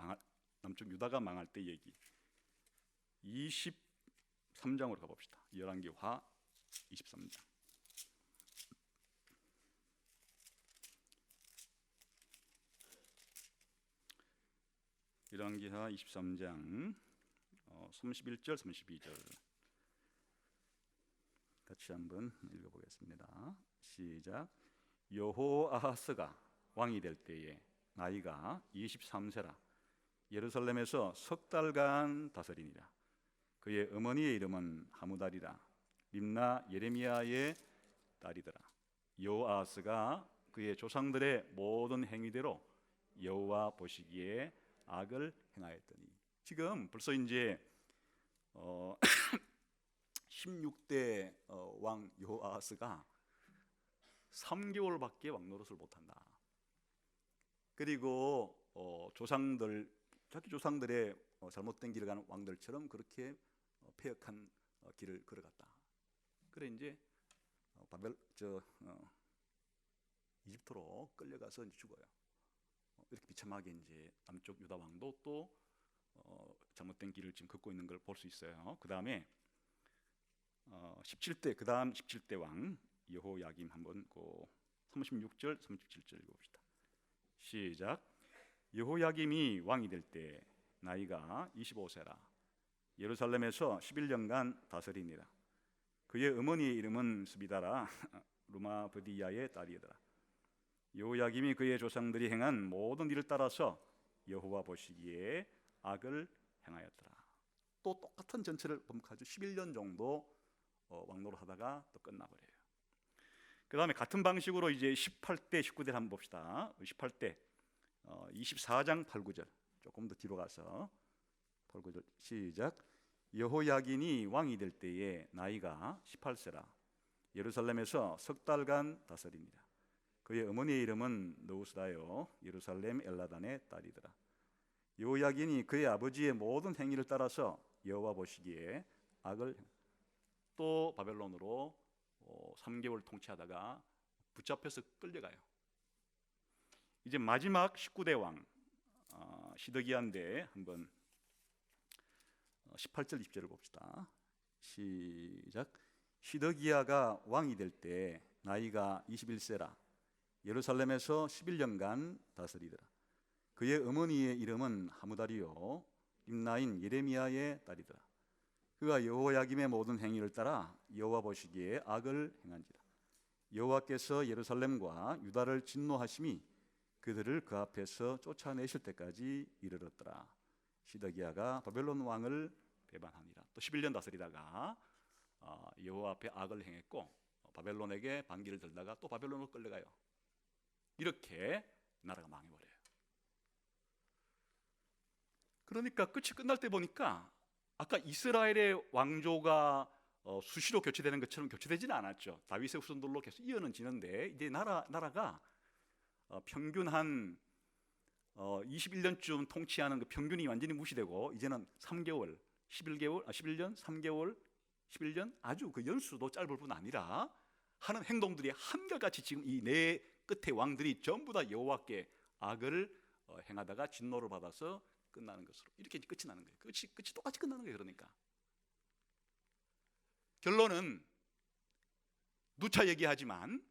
남쪽 유다가 망할 때 얘기. 23장으로 가봅시다. 열왕기하 23장. 열왕기하 23장 31절 32절 같이 한번 읽어보겠습니다. 시작. 여호아하스가 왕이 될 때에 나이가 23세라 예루살렘에서 석 달간 다스리니라. 그의 어머니의 이름은 하무달이라 림나 예레미야의 딸이더라. 여호아하스가 그의 조상들의 모든 행위대로 여호와 보시기에 악을 행하였더니. 지금 벌써 이제 16대 왕 여호아하스가 3개월밖에 왕 노릇을 못한다. 그리고 자기 조상들의 잘못된 길을 가는 왕들처럼 그렇게 패역한 길을 걸어갔다. 그래 이제 이집트로 끌려가서 이제 죽어요. 이렇게 비참하게 이제 남쪽 유다 왕도 또 잘못된 길을 지금 걷고 있는 걸 볼 수 있어요. 그 다음에 17대 그 다음 17대 왕 여호야김 한번 36절 37절 읽어봅시다. 시작. 여호야김이 왕이 될 때 나이가 25세라 예루살렘에서 11년간 다스리니라. 그의 어머니의 이름은 스비다라 루마브디야의 딸이더라. 여호야김이 그의 조상들이 행한 모든 일을 따라서 여호와 보시기에 악을 행하였더라. 또 똑같은 전체를 보면 11년 정도 왕노를 하다가 또 끝나버려요. 그 다음에 같은 방식으로 이제 18대 19대를 한번 봅시다. 18대 24장 8, 9절 조금 더 뒤로 가서 8, 9절 시작. 여호야긴이 왕이 될 때에 나이가 18세라 예루살렘에서 석 달간 다스리니라. 그의 어머니의 이름은 느우스라요 예루살렘 엘라단의 딸이더라. 여호야긴이 그의 아버지의 모든 행위를 따라서 여호와 보시기에 악을 또 바벨론으로 3개월 통치하다가 붙잡혀서 끌려가요. 이제 마지막 19대 왕 시드기야인데 한번 18절 20절을 봅시다. 시작. 시드기야가 왕이 될 때 나이가 21세라 예루살렘에서 11년간 다스리더라. 그의 어머니의 이름은 하무달이요 림나인 예레미야의 딸이더라. 그가 여호야김의 모든 행위를 따라 여호와 보시기에 악을 행한지라. 여호와께서 예루살렘과 유다를 진노하심이 그들을 그 앞에서 쫓아내실 때까지 이르렀더라. 시드기야가 바벨론 왕을 배반하니라. 또 11년 다스리다가 여호와 앞에 악을 행했고 바벨론에게 반기를 들다가 또 바벨론으로 끌려가요. 이렇게 나라가 망해버려요. 그러니까 끝이 끝날 때 보니까 아까 이스라엘의 왕조가 수시로 교체되는 것처럼 교체되지는 않았죠. 다윗의 후손들로 계속 이어는 지는데 이제 나라가 평균 한 21년쯤 통치하는 그 평균이 완전히 무시되고 이제는 3개월, 11년, 3개월, 11년 아주 그 연수도 짧을 뿐 아니라 하는 행동들이 한결같이 지금 이 네 끝의 왕들이 전부 다 여호와께 악을 행하다가 진노를 받아서 끝나는 것으로 이렇게 끝이 나는 거예요. 끝이 똑같이 끝나는 거예요. 그러니까 결론은 누차 얘기하지만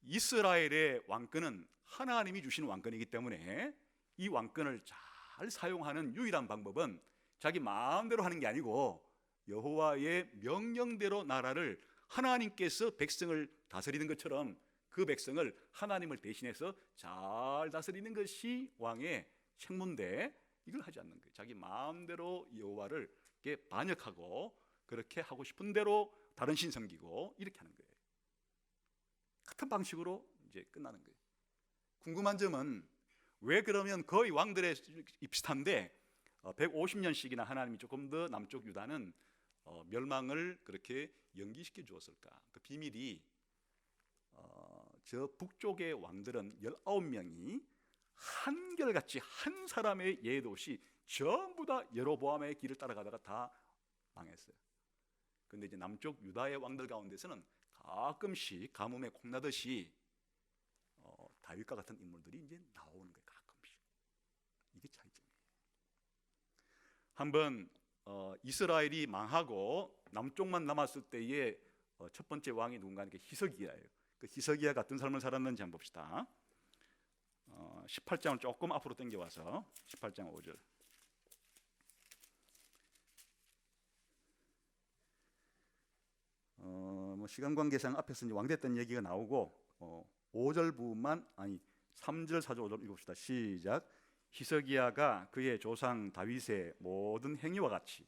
이스라엘의 왕권은 하나님이 주시는 왕권이기 때문에 이 왕권을 잘 사용하는 유일한 방법은 자기 마음대로 하는 게 아니고 여호와의 명령대로 나라를 하나님께서 백성을 다스리는 것처럼 그 백성을 하나님을 대신해서 잘 다스리는 것이 왕의 책무인데 이걸 하지 않는 거죠. 자기 마음대로 여호와를 반역하고 그렇게 하고 싶은 대로 다른 신 섬기고 이렇게 하는 거예요. 같은 방식으로 이제 끝나는 거예요. 궁금한 점은 왜 그러면 거의 왕들의 비슷한데 150년씩이나 하나님이 조금 더 남쪽 유다는 멸망을 그렇게 연기시켜 주었을까? 그 비밀이 저 북쪽의 왕들은 19명이 한결같이 한 사람의 예도 없이 전부 다 여로보암의 길을 따라가다가 다 망했어요. 그런데 이제 남쪽 유다의 왕들 가운데서는 가끔씩 가뭄에 콩나듯이 다윗과 같은 인물들이 이제 나오는 거예요. 가끔씩. 이게 차이점이에요. 한번 이스라엘이 망하고 남쪽만 남았을 때의 첫 번째 왕이 누군가 하니까 히스기야예요. 그 히스기야 같은 삶을 살았는지 한번 봅시다. 18장을 조금 앞으로 당겨와서 18장 5절. 시간 관계상 앞에서 이제 왕 됐던 얘기가 나오고 5절 부분만 3절 4절 5절 읽읍시다. 시작. 히스기야가 그의 조상 다윗의 모든 행위와 같이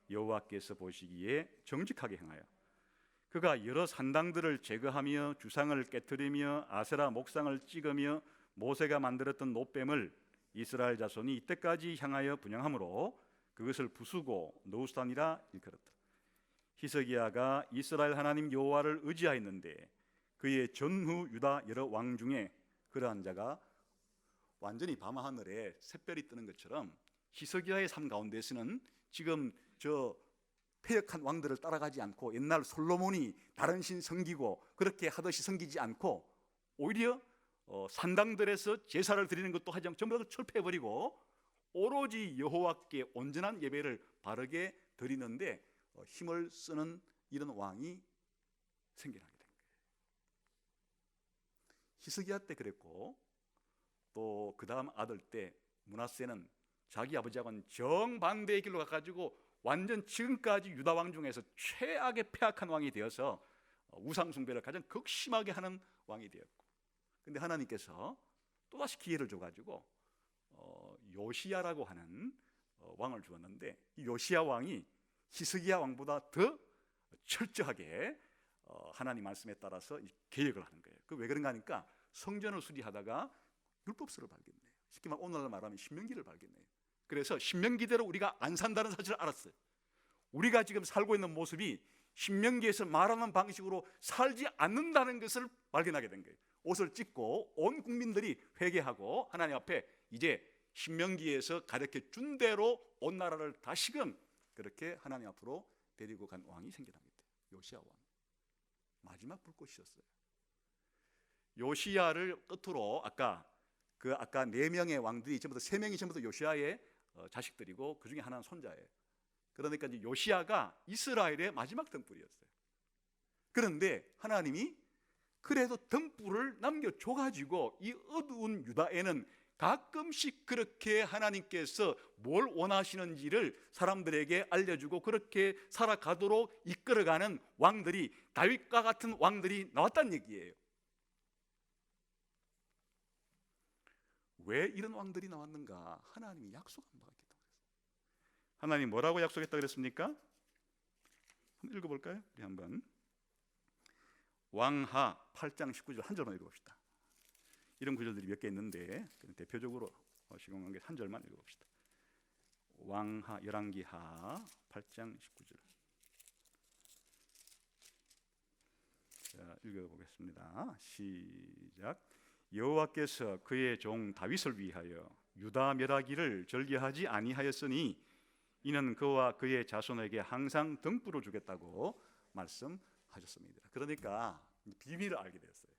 여호와께서 보시기에 정직하게 행하여 그가 여러 산당들을 제거하며 주상을 깨뜨리며 아세라 목상을 찍으며 모세가 만들었던 놋뱀을 이스라엘 자손이 이때까지 향하여 분향함으로 그것을 부수고 노우스단이라 일컬었다. 히스기야가 이스라엘 하나님 여호와를 의지하였는데 그의 전후 유다 여러 왕 중에 그러한 자가 완전히 밤하늘에 샛별이 뜨는 것처럼 히스기야의 삶 가운데서는 지금 저 패역한 왕들을 따라가지 않고 옛날 솔로몬이 다른 신 섬기고 그렇게 하듯이 섬기지 않고 오히려 산당들에서 제사를 드리는 것도 하지 않고 전부 다 철폐해버리고 오로지 여호와께 온전한 예배를 바르게 드리는데 힘을 쓰는 이런 왕이 생겨나게 된 거예요. 히스기야 때 그랬고 또 그 다음 아들 때 므낫세는 자기 아버지하고는 정반대의 길로 가가지고 완전 지금까지 유다 왕 중에서 최악의 패악한 왕이 되어서 우상 숭배를 가장 극심하게 하는 왕이 되었고, 근데 하나님께서 또다시 기회를 줘가지고 요시야라고 하는 왕을 주었는데 이 요시야 왕이 히스기야 왕보다 더 철저하게 하나님 말씀에 따라서 계획을 하는 거예요. 그 왜 그런가 하니까 성전을 수리하다가 율법서를 발견해요. 쉽게 말하면 오늘날 말하면 신명기를 발견해요. 그래서 신명기대로 우리가 안 산다는 사실을 알았어요. 우리가 지금 살고 있는 모습이 신명기에서 말하는 방식으로 살지 않는다는 것을 발견하게 된 거예요. 옷을 찢고 온 국민들이 회개하고 하나님 앞에 이제 신명기에서 가르쳐 준 대로 온 나라를 다시금 그렇게 하나님 앞으로 데리고 간 왕이 생겨나게 돼요. 요시야 왕. 마지막 불꽃이었어요. 요시야를 끝으로 아까 4명의 왕들이 전부 다 3명이 전부 다 요시야의 자식들이고 그 중에 하나는 손자예요. 그러니까 이제 요시야가 이스라엘의 마지막 등불이었어요. 그런데 하나님이 그래도 등불을 남겨줘가지고 이 어두운 유다에는 가끔씩 그렇게 하나님께서 뭘 원하시는지를 사람들에게 알려주고 그렇게 살아가도록 이끌어가는 왕들이, 다윗과 같은 왕들이 나왔다는 얘기예요. 왜 이런 왕들이 나왔는가? 하나님이 약속한 바가 있기 때문에. 하나님 뭐라고 약속했다 그랬습니까? 한번 읽어볼까요? 우리 한번 왕하 8장 19절 한 절만 읽어봅시다. 이런 구절들이 몇 개 있는데 대표적으로 시간 관계 한 절만 읽어봅시다. 왕하 열왕기하 8장 19절. 자, 읽어보겠습니다. 시작. 여호와께서 그의 종 다윗을 위하여 유다 멸하기를 절개하지 아니하였으니 이는 그와 그의 자손에게 항상 등불을 주겠다고 말씀하셨습니다. 그러니까 비밀을 알게 되었어요.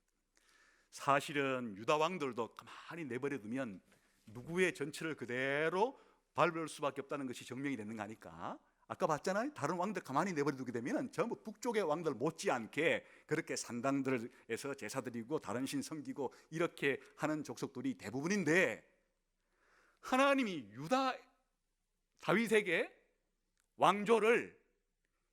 사실은 유다 왕들도 가만히 내버려 두면 누구의 전체를 그대로 밟을 수밖에 없다는 것이 증명이 되는 거니까 아까 봤잖아요. 다른 왕들 가만히 내버려 두게 되면 전부 북쪽의 왕들 못지않게 그렇게 산당들에서 제사 드리고 다른 신 섬기고 이렇게 하는 족속들이 대부분인데 하나님이 유다 다윗에게 왕조를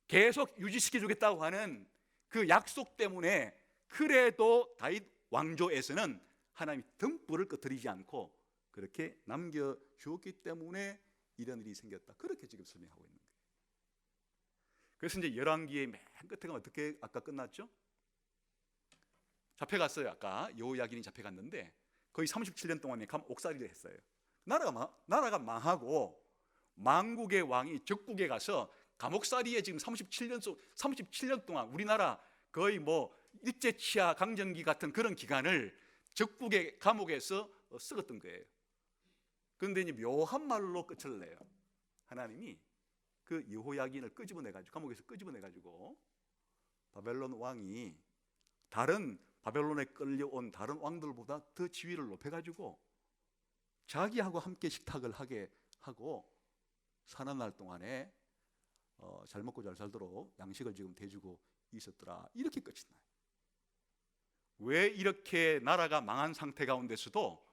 계속 유지시켜 주겠다고 하는 그 약속 때문에 그래도 다윗 왕조에서는 하나님이 등불을 꺼뜨리지 않고 그렇게 남겨주었기 때문에 이런 일이 생겼다. 그렇게 지금 설명하고 있는 거예요. 그래서 이제 열왕기의 맨 끝에 가면 어떻게 아까 끝났죠? 잡혀갔어요. 아까 여호야긴이 잡혀갔는데 거의 37년 동안에 옥살이를 했어요. 나라가 망하고 망국의 왕이 적국에 가서 감옥살이에 지금 37년 동안 우리나라 거의 뭐 일제치하 강점기 같은 그런 기간을 적국의 감옥에서 썩었던 거예요. 그런데 이제 묘한 말로 끝을 내요. 하나님이 그 여호야긴을 감옥에서 끄집어내가지고 바벨론 왕이 다른 바벨론에 끌려온 다른 왕들보다 더 지위를 높여가지고 자기하고 함께 식탁을 하게 하고 사는 날 동안에 잘 먹고 잘 살도록 양식을 지금 대주고 있었더라. 이렇게 끝이 나요. 왜 이렇게 나라가 망한 상태 가운데서도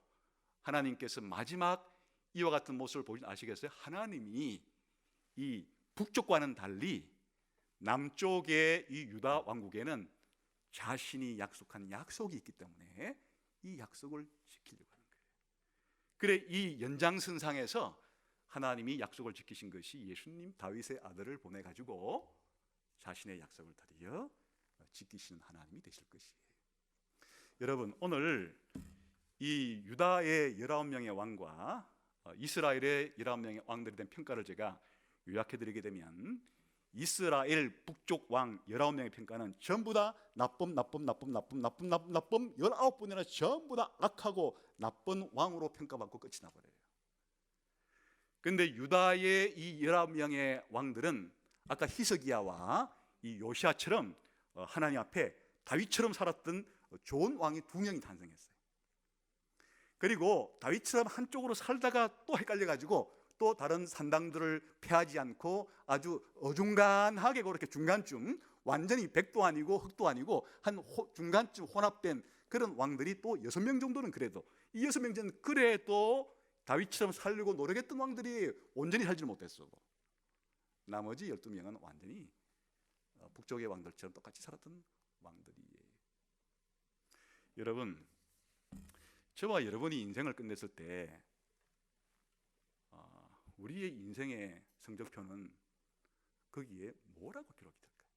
하나님께서 마지막 이와 같은 모습을 보신 아시겠어요? 하나님이 이 북쪽과는 달리 남쪽의 이 유다 왕국에는 자신이 약속한 약속이 있기 때문에 이 약속을 지키려고 하는 거예요. 그래 이 연장선상에서 하나님이 약속을 지키신 것이 예수님 다윗의 아들을 보내 가지고 자신의 약속을 드려 지키시는 하나님이 되실 것이에요. 여러분 오늘 이 유다의 19명의 왕과 이스라엘의 19명의 왕들에 대한 평가를 제가 요약해 드리게 되면 이스라엘 북쪽 왕 19명의 평가는 전부 다 나쁨 19분이나 전부 다 악하고 나쁜 왕으로 평가받고 끝이 나버려요. 그런데 유다의 이 19명의 왕들은 아까 히스기야와 이 요시야처럼 하나님 앞에 다윗처럼 살았던 좋은 왕이 2명이 탄생했어요. 그리고 다윗처럼 한쪽으로 살다가 또 헷갈려가지고 또 다른 산당들을 패하지 않고 아주 어중간하게 그렇게 중간쯤 완전히 백도 아니고 흑도 아니고 한 중간쯤 혼합된 그런 왕들이 또 6명 정도는 그래도 이 6명 정도는 그래도 다윗처럼 살려고 노력했던 왕들이 온전히 살지를 못했어. 나머지 12명은 완전히 북쪽의 왕들처럼 똑같이 살았던 왕들이에요. 여러분 저와 여러분이 인생을 끝냈을 때 우리의 인생의 성적표는 거기에 뭐라고 기록이 될까요?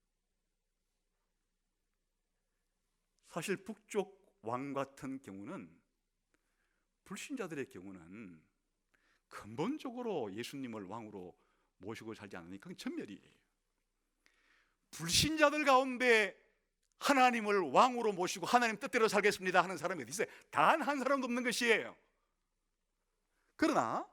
사실 북쪽 왕 같은 경우는 불신자들의 경우는 근본적으로 예수님을 왕으로 모시고 살지 않으니까 그건 전멸이에요. 불신자들 가운데 하나님을 왕으로 모시고 하나님 뜻대로 살겠습니다 하는 사람이 어디 있어요? 단 한 사람도 없는 것이에요. 그러나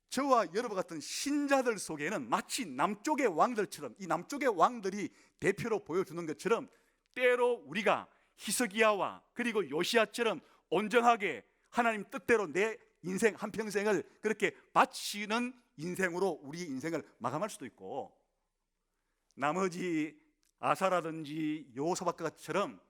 저와 여러분 같은 신자들 속에는 마치 남쪽의 왕들처럼 이 남쪽의 왕들이 대표로 보여주는 것처럼 때로 우리가 히스기야와 그리고 요시야처럼 온전하게 하나님 뜻대로 내 인생 한평생을 그렇게 바치는 인생으로 우리 인생을 마감할 수도 있고 나머지 아사라든지 여호사밧처럼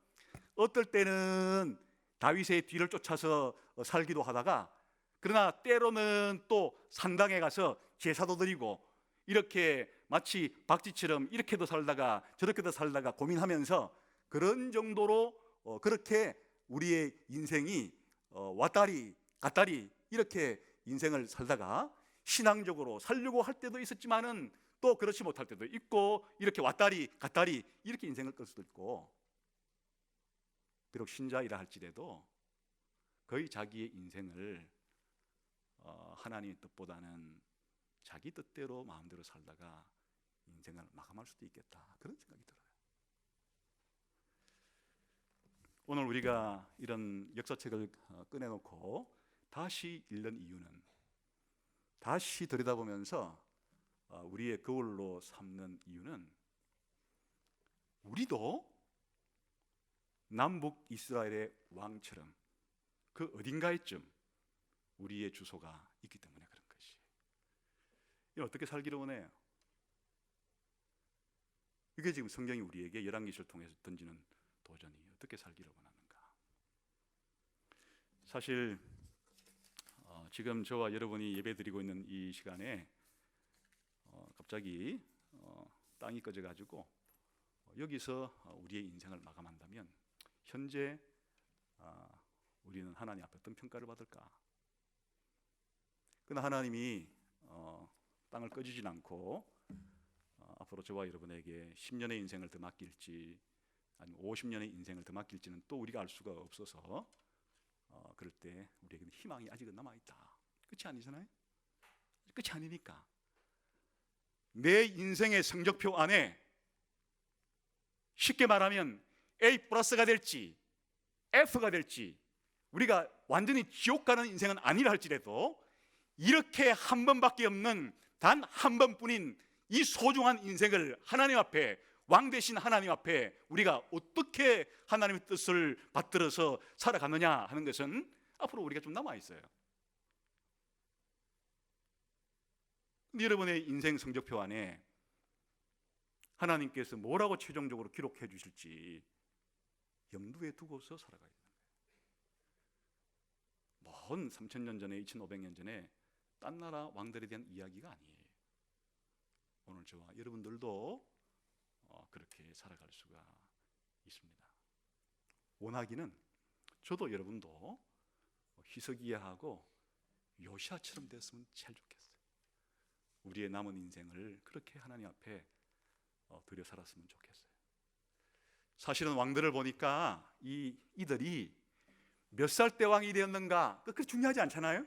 어떨 때는 다윗의 뒤를 쫓아서 살기도 하다가 그러나 때로는 또 산당에 가서 제사도 드리고 이렇게 마치 박쥐처럼 이렇게도 살다가 저렇게도 살다가 고민하면서 그런 정도로 그렇게 우리의 인생이 왔다리 갔다리 이렇게 인생을 살다가 신앙적으로 살려고 할 때도 있었지만은 또 그렇지 못할 때도 있고 이렇게 왔다리 갔다리 이렇게 인생을 끌 수도 있고 비록 신자이라 할지라도 거의 자기의 인생을 하나님의 뜻보다는 자기 뜻대로 마음대로 살다가 인생을 마감할 수도 있겠다 그런 생각이 들어요. 오늘 우리가 이런 역사책을 꺼내놓고 다시 읽는 이유는 다시 들여다보면서 우리의 거울로 삼는 이유는 우리도 남북 이스라엘의 왕처럼 그 어딘가에쯤 우리의 주소가 있기 때문에 그런 것이. 이 어떻게 살기를 원해요? 이게 지금 성경이 우리에게 열왕기시를 통해서 던지는 도전이 어떻게 살기를 원하는가. 사실 지금 저와 여러분이 예배드리고 있는 이 시간에 갑자기 땅이 꺼져가지고 여기서 우리의 인생을 마감한다면 현재 우리는 하나님 앞에 어떤 평가를 받을까? 그러나 하나님이 빵을 꺼주진 않고 앞으로 저와 여러분에게 10년의 인생을 더 맡길지 아니면 50년의 인생을 더 맡길지는 또 우리가 알 수가 없어서 그럴 때 우리에게는 희망이 아직은 남아있다. 끝이 아니잖아요. 끝이 아니니까 내 인생의 성적표 안에 쉽게 말하면 A 플러스가 될지 F가 될지 우리가 완전히 지옥 가는 인생은 아니라 할지라도 이렇게 한 번밖에 없는 단 한 번뿐인 이 소중한 인생을 하나님 앞에, 왕 되신 하나님 앞에 우리가 어떻게 하나님의 뜻을 받들어서 살아가느냐 하는 것은 앞으로 우리가 좀 남아 있어요. 여러분의 인생 성적표 안에 하나님께서 뭐라고 최종적으로 기록해 주실지 염두에 두고서 살아가야 돼요. 먼 3000년 전에 2500년 전에 딴 나라 왕들에 대한 이야기가 아니에요. 오늘 저와 여러분들도 그렇게 살아갈 수가 있습니다. 원하기는 저도 여러분도 히스기야하고 요시야처럼 됐으면 제일 좋겠어요. 우리의 남은 인생을 그렇게 하나님 앞에 드려 살았으면 좋겠어요. 사실은 왕들을 보니까 이들이 몇 살 때 왕이 되었는가 그렇게 중요하지 않잖아요.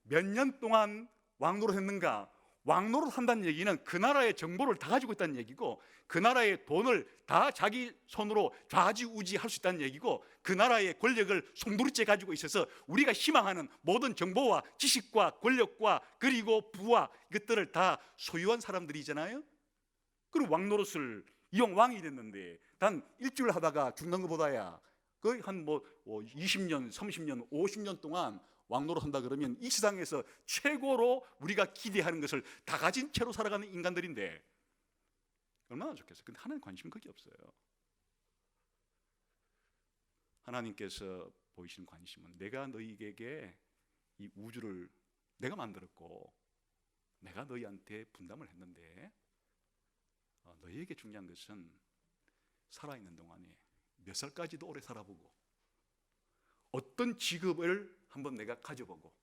몇 년 동안 왕노릇 했는가. 왕노릇 한다는 얘기는 그 나라의 정보를 다 가지고 있다는 얘기고 그 나라의 돈을 다 자기 손으로 좌지우지할 수 있다는 얘기고 그 나라의 권력을 송두리째 가지고 있어서 우리가 희망하는 모든 정보와 지식과 권력과 그리고 부와 이것들을 다 소유한 사람들이잖아요. 그리고 왕노릇을 이왕 왕이 됐는데 단 일주일 하다가 죽는 것보다야 거의 한 20년, 30년, 50년 동안 왕노릇 한다 그러면 이 세상에서 최고로 우리가 기대하는 것을 다 가진 채로 살아가는 인간들인데 얼마나 좋겠어요. 근데 하나님 관심은 거기 없어요. 하나님께서 보이시는 관심은 내가 너희에게 이 우주를 내가 만들었고 내가 너희한테 분담을 했는데 너희에게 중요한 것은 살아있는 동안에 몇 살까지도 오래 살아보고 어떤 직업을 한번 내가 가져보고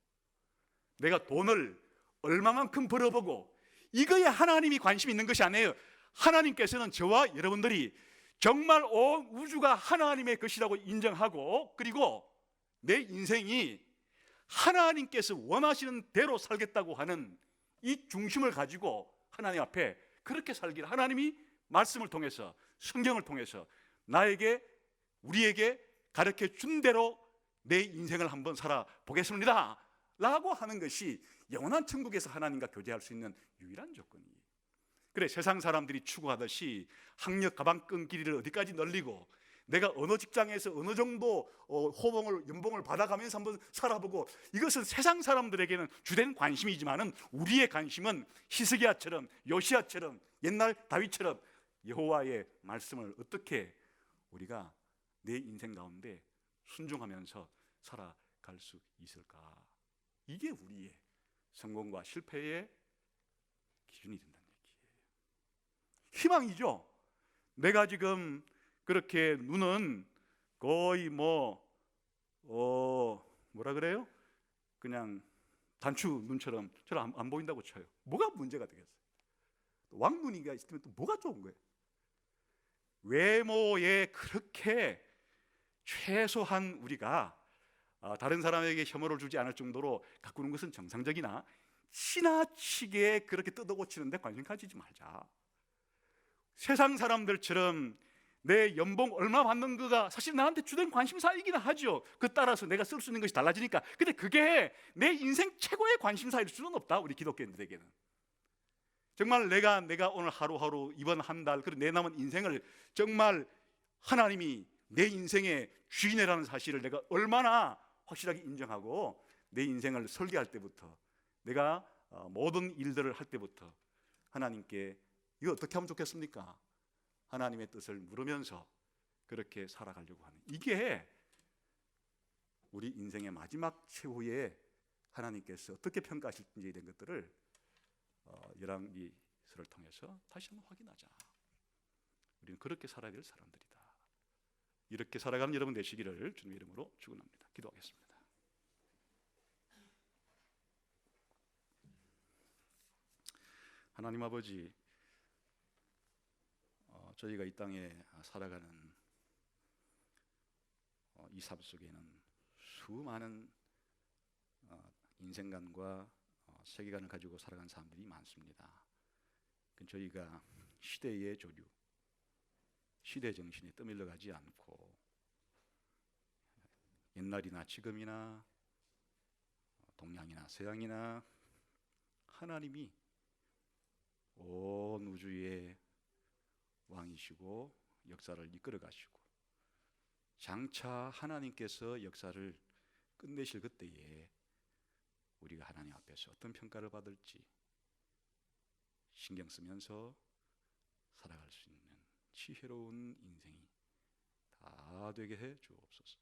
내가 돈을 얼마만큼 벌어보고 이거에 하나님이 관심이 있는 것이 아니에요. 하나님께서는 저와 여러분들이 정말 온 우주가 하나님의 것이라고 인정하고 그리고 내 인생이 하나님께서 원하시는 대로 살겠다고 하는 이 중심을 가지고 하나님 앞에 그렇게 살기를 하나님이 말씀을 통해서 성경을 통해서 나에게 우리에게 가르쳐 준 대로 내 인생을 한번 살아보겠습니다 라고 하는 것이 영원한 천국에서 하나님과 교제할 수 있는 유일한 조건이에요. 그래 세상 사람들이 추구하듯이 학력 가방 끈기를 어디까지 늘리고 내가 어느 직장에서 어느 정도 연봉을 받아가면서 한번 살아보고 이것은 세상 사람들에게는 주된 관심이지만은 우리의 관심은 히스기야처럼 요시야처럼 옛날 다윗처럼 여호와의 말씀을 어떻게 우리가 내 인생 가운데 순종하면서 살아갈 수 있을까? 이게 우리의 성공과 실패의 기준이 된다는 얘기예요. 희망이죠. 내가 지금 그렇게 눈은 거의 뭐라 그래요? 그냥 단추 눈처럼 저는 안 보인다고 쳐요. 뭐가 문제가 되겠어요? 왕눈이가 있으면 또 뭐가 좋은 거예요? 외모에 그렇게 최소한 우리가 다른 사람에게 혐오를 주지 않을 정도로 가꾸는 것은 정상적이나 지나치게 그렇게 뜯어고치는데 관심 가지지 말자. 세상 사람들처럼 내 연봉 얼마 받는 거가 사실 나한테 주된 관심사이긴 하죠. 그 따라서 내가 쓸 수 있는 것이 달라지니까. 근데 그게 내 인생 최고의 관심사일 수는 없다. 우리 기독교인들에게는 정말 내가 오늘 하루하루 이번 한 달 그리고 내 남은 인생을 정말 하나님이 내 인생의 주인이라는 사실을 내가 얼마나 확실하게 인정하고 내 인생을 설계할 때부터 내가 모든 일들을 할 때부터 하나님께 이거 어떻게 하면 좋겠습니까? 하나님의 뜻을 물으면서 그렇게 살아가려고 하는 이게 우리 인생의 마지막 최후에 하나님께서 어떻게 평가하실지에 대한 것들을 열왕기서를 통해서 다시 한번 확인하자. 우리는 그렇게 살아야 될 사람들이다. 이렇게 살아가는 여러분 되시기를 주님의 이름으로 축원합니다. 기도하겠습니다. 하나님 아버지, 저희가 이 땅에 살아가는 이 삶 속에는 수많은 인생관과 세계관을 가지고 살아가는 사람들이 많습니다. 저희가 시대의 조류, 시대 정신에 떠밀려 가지 않고 옛날이나 지금이나 동양이나 서양이나 하나님이 온 우주의 왕이시고 역사를 이끌어 가시고 장차 하나님께서 역사를 끝내실 그때에 우리가 하나님 앞에서 어떤 평가를 받을지 신경 쓰면서 살아갈 수 있는 지혜로운 인생이 다 되게 해 주옵소서.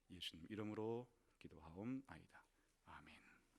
예수님 이름으로 기도하옵나이다. 아멘.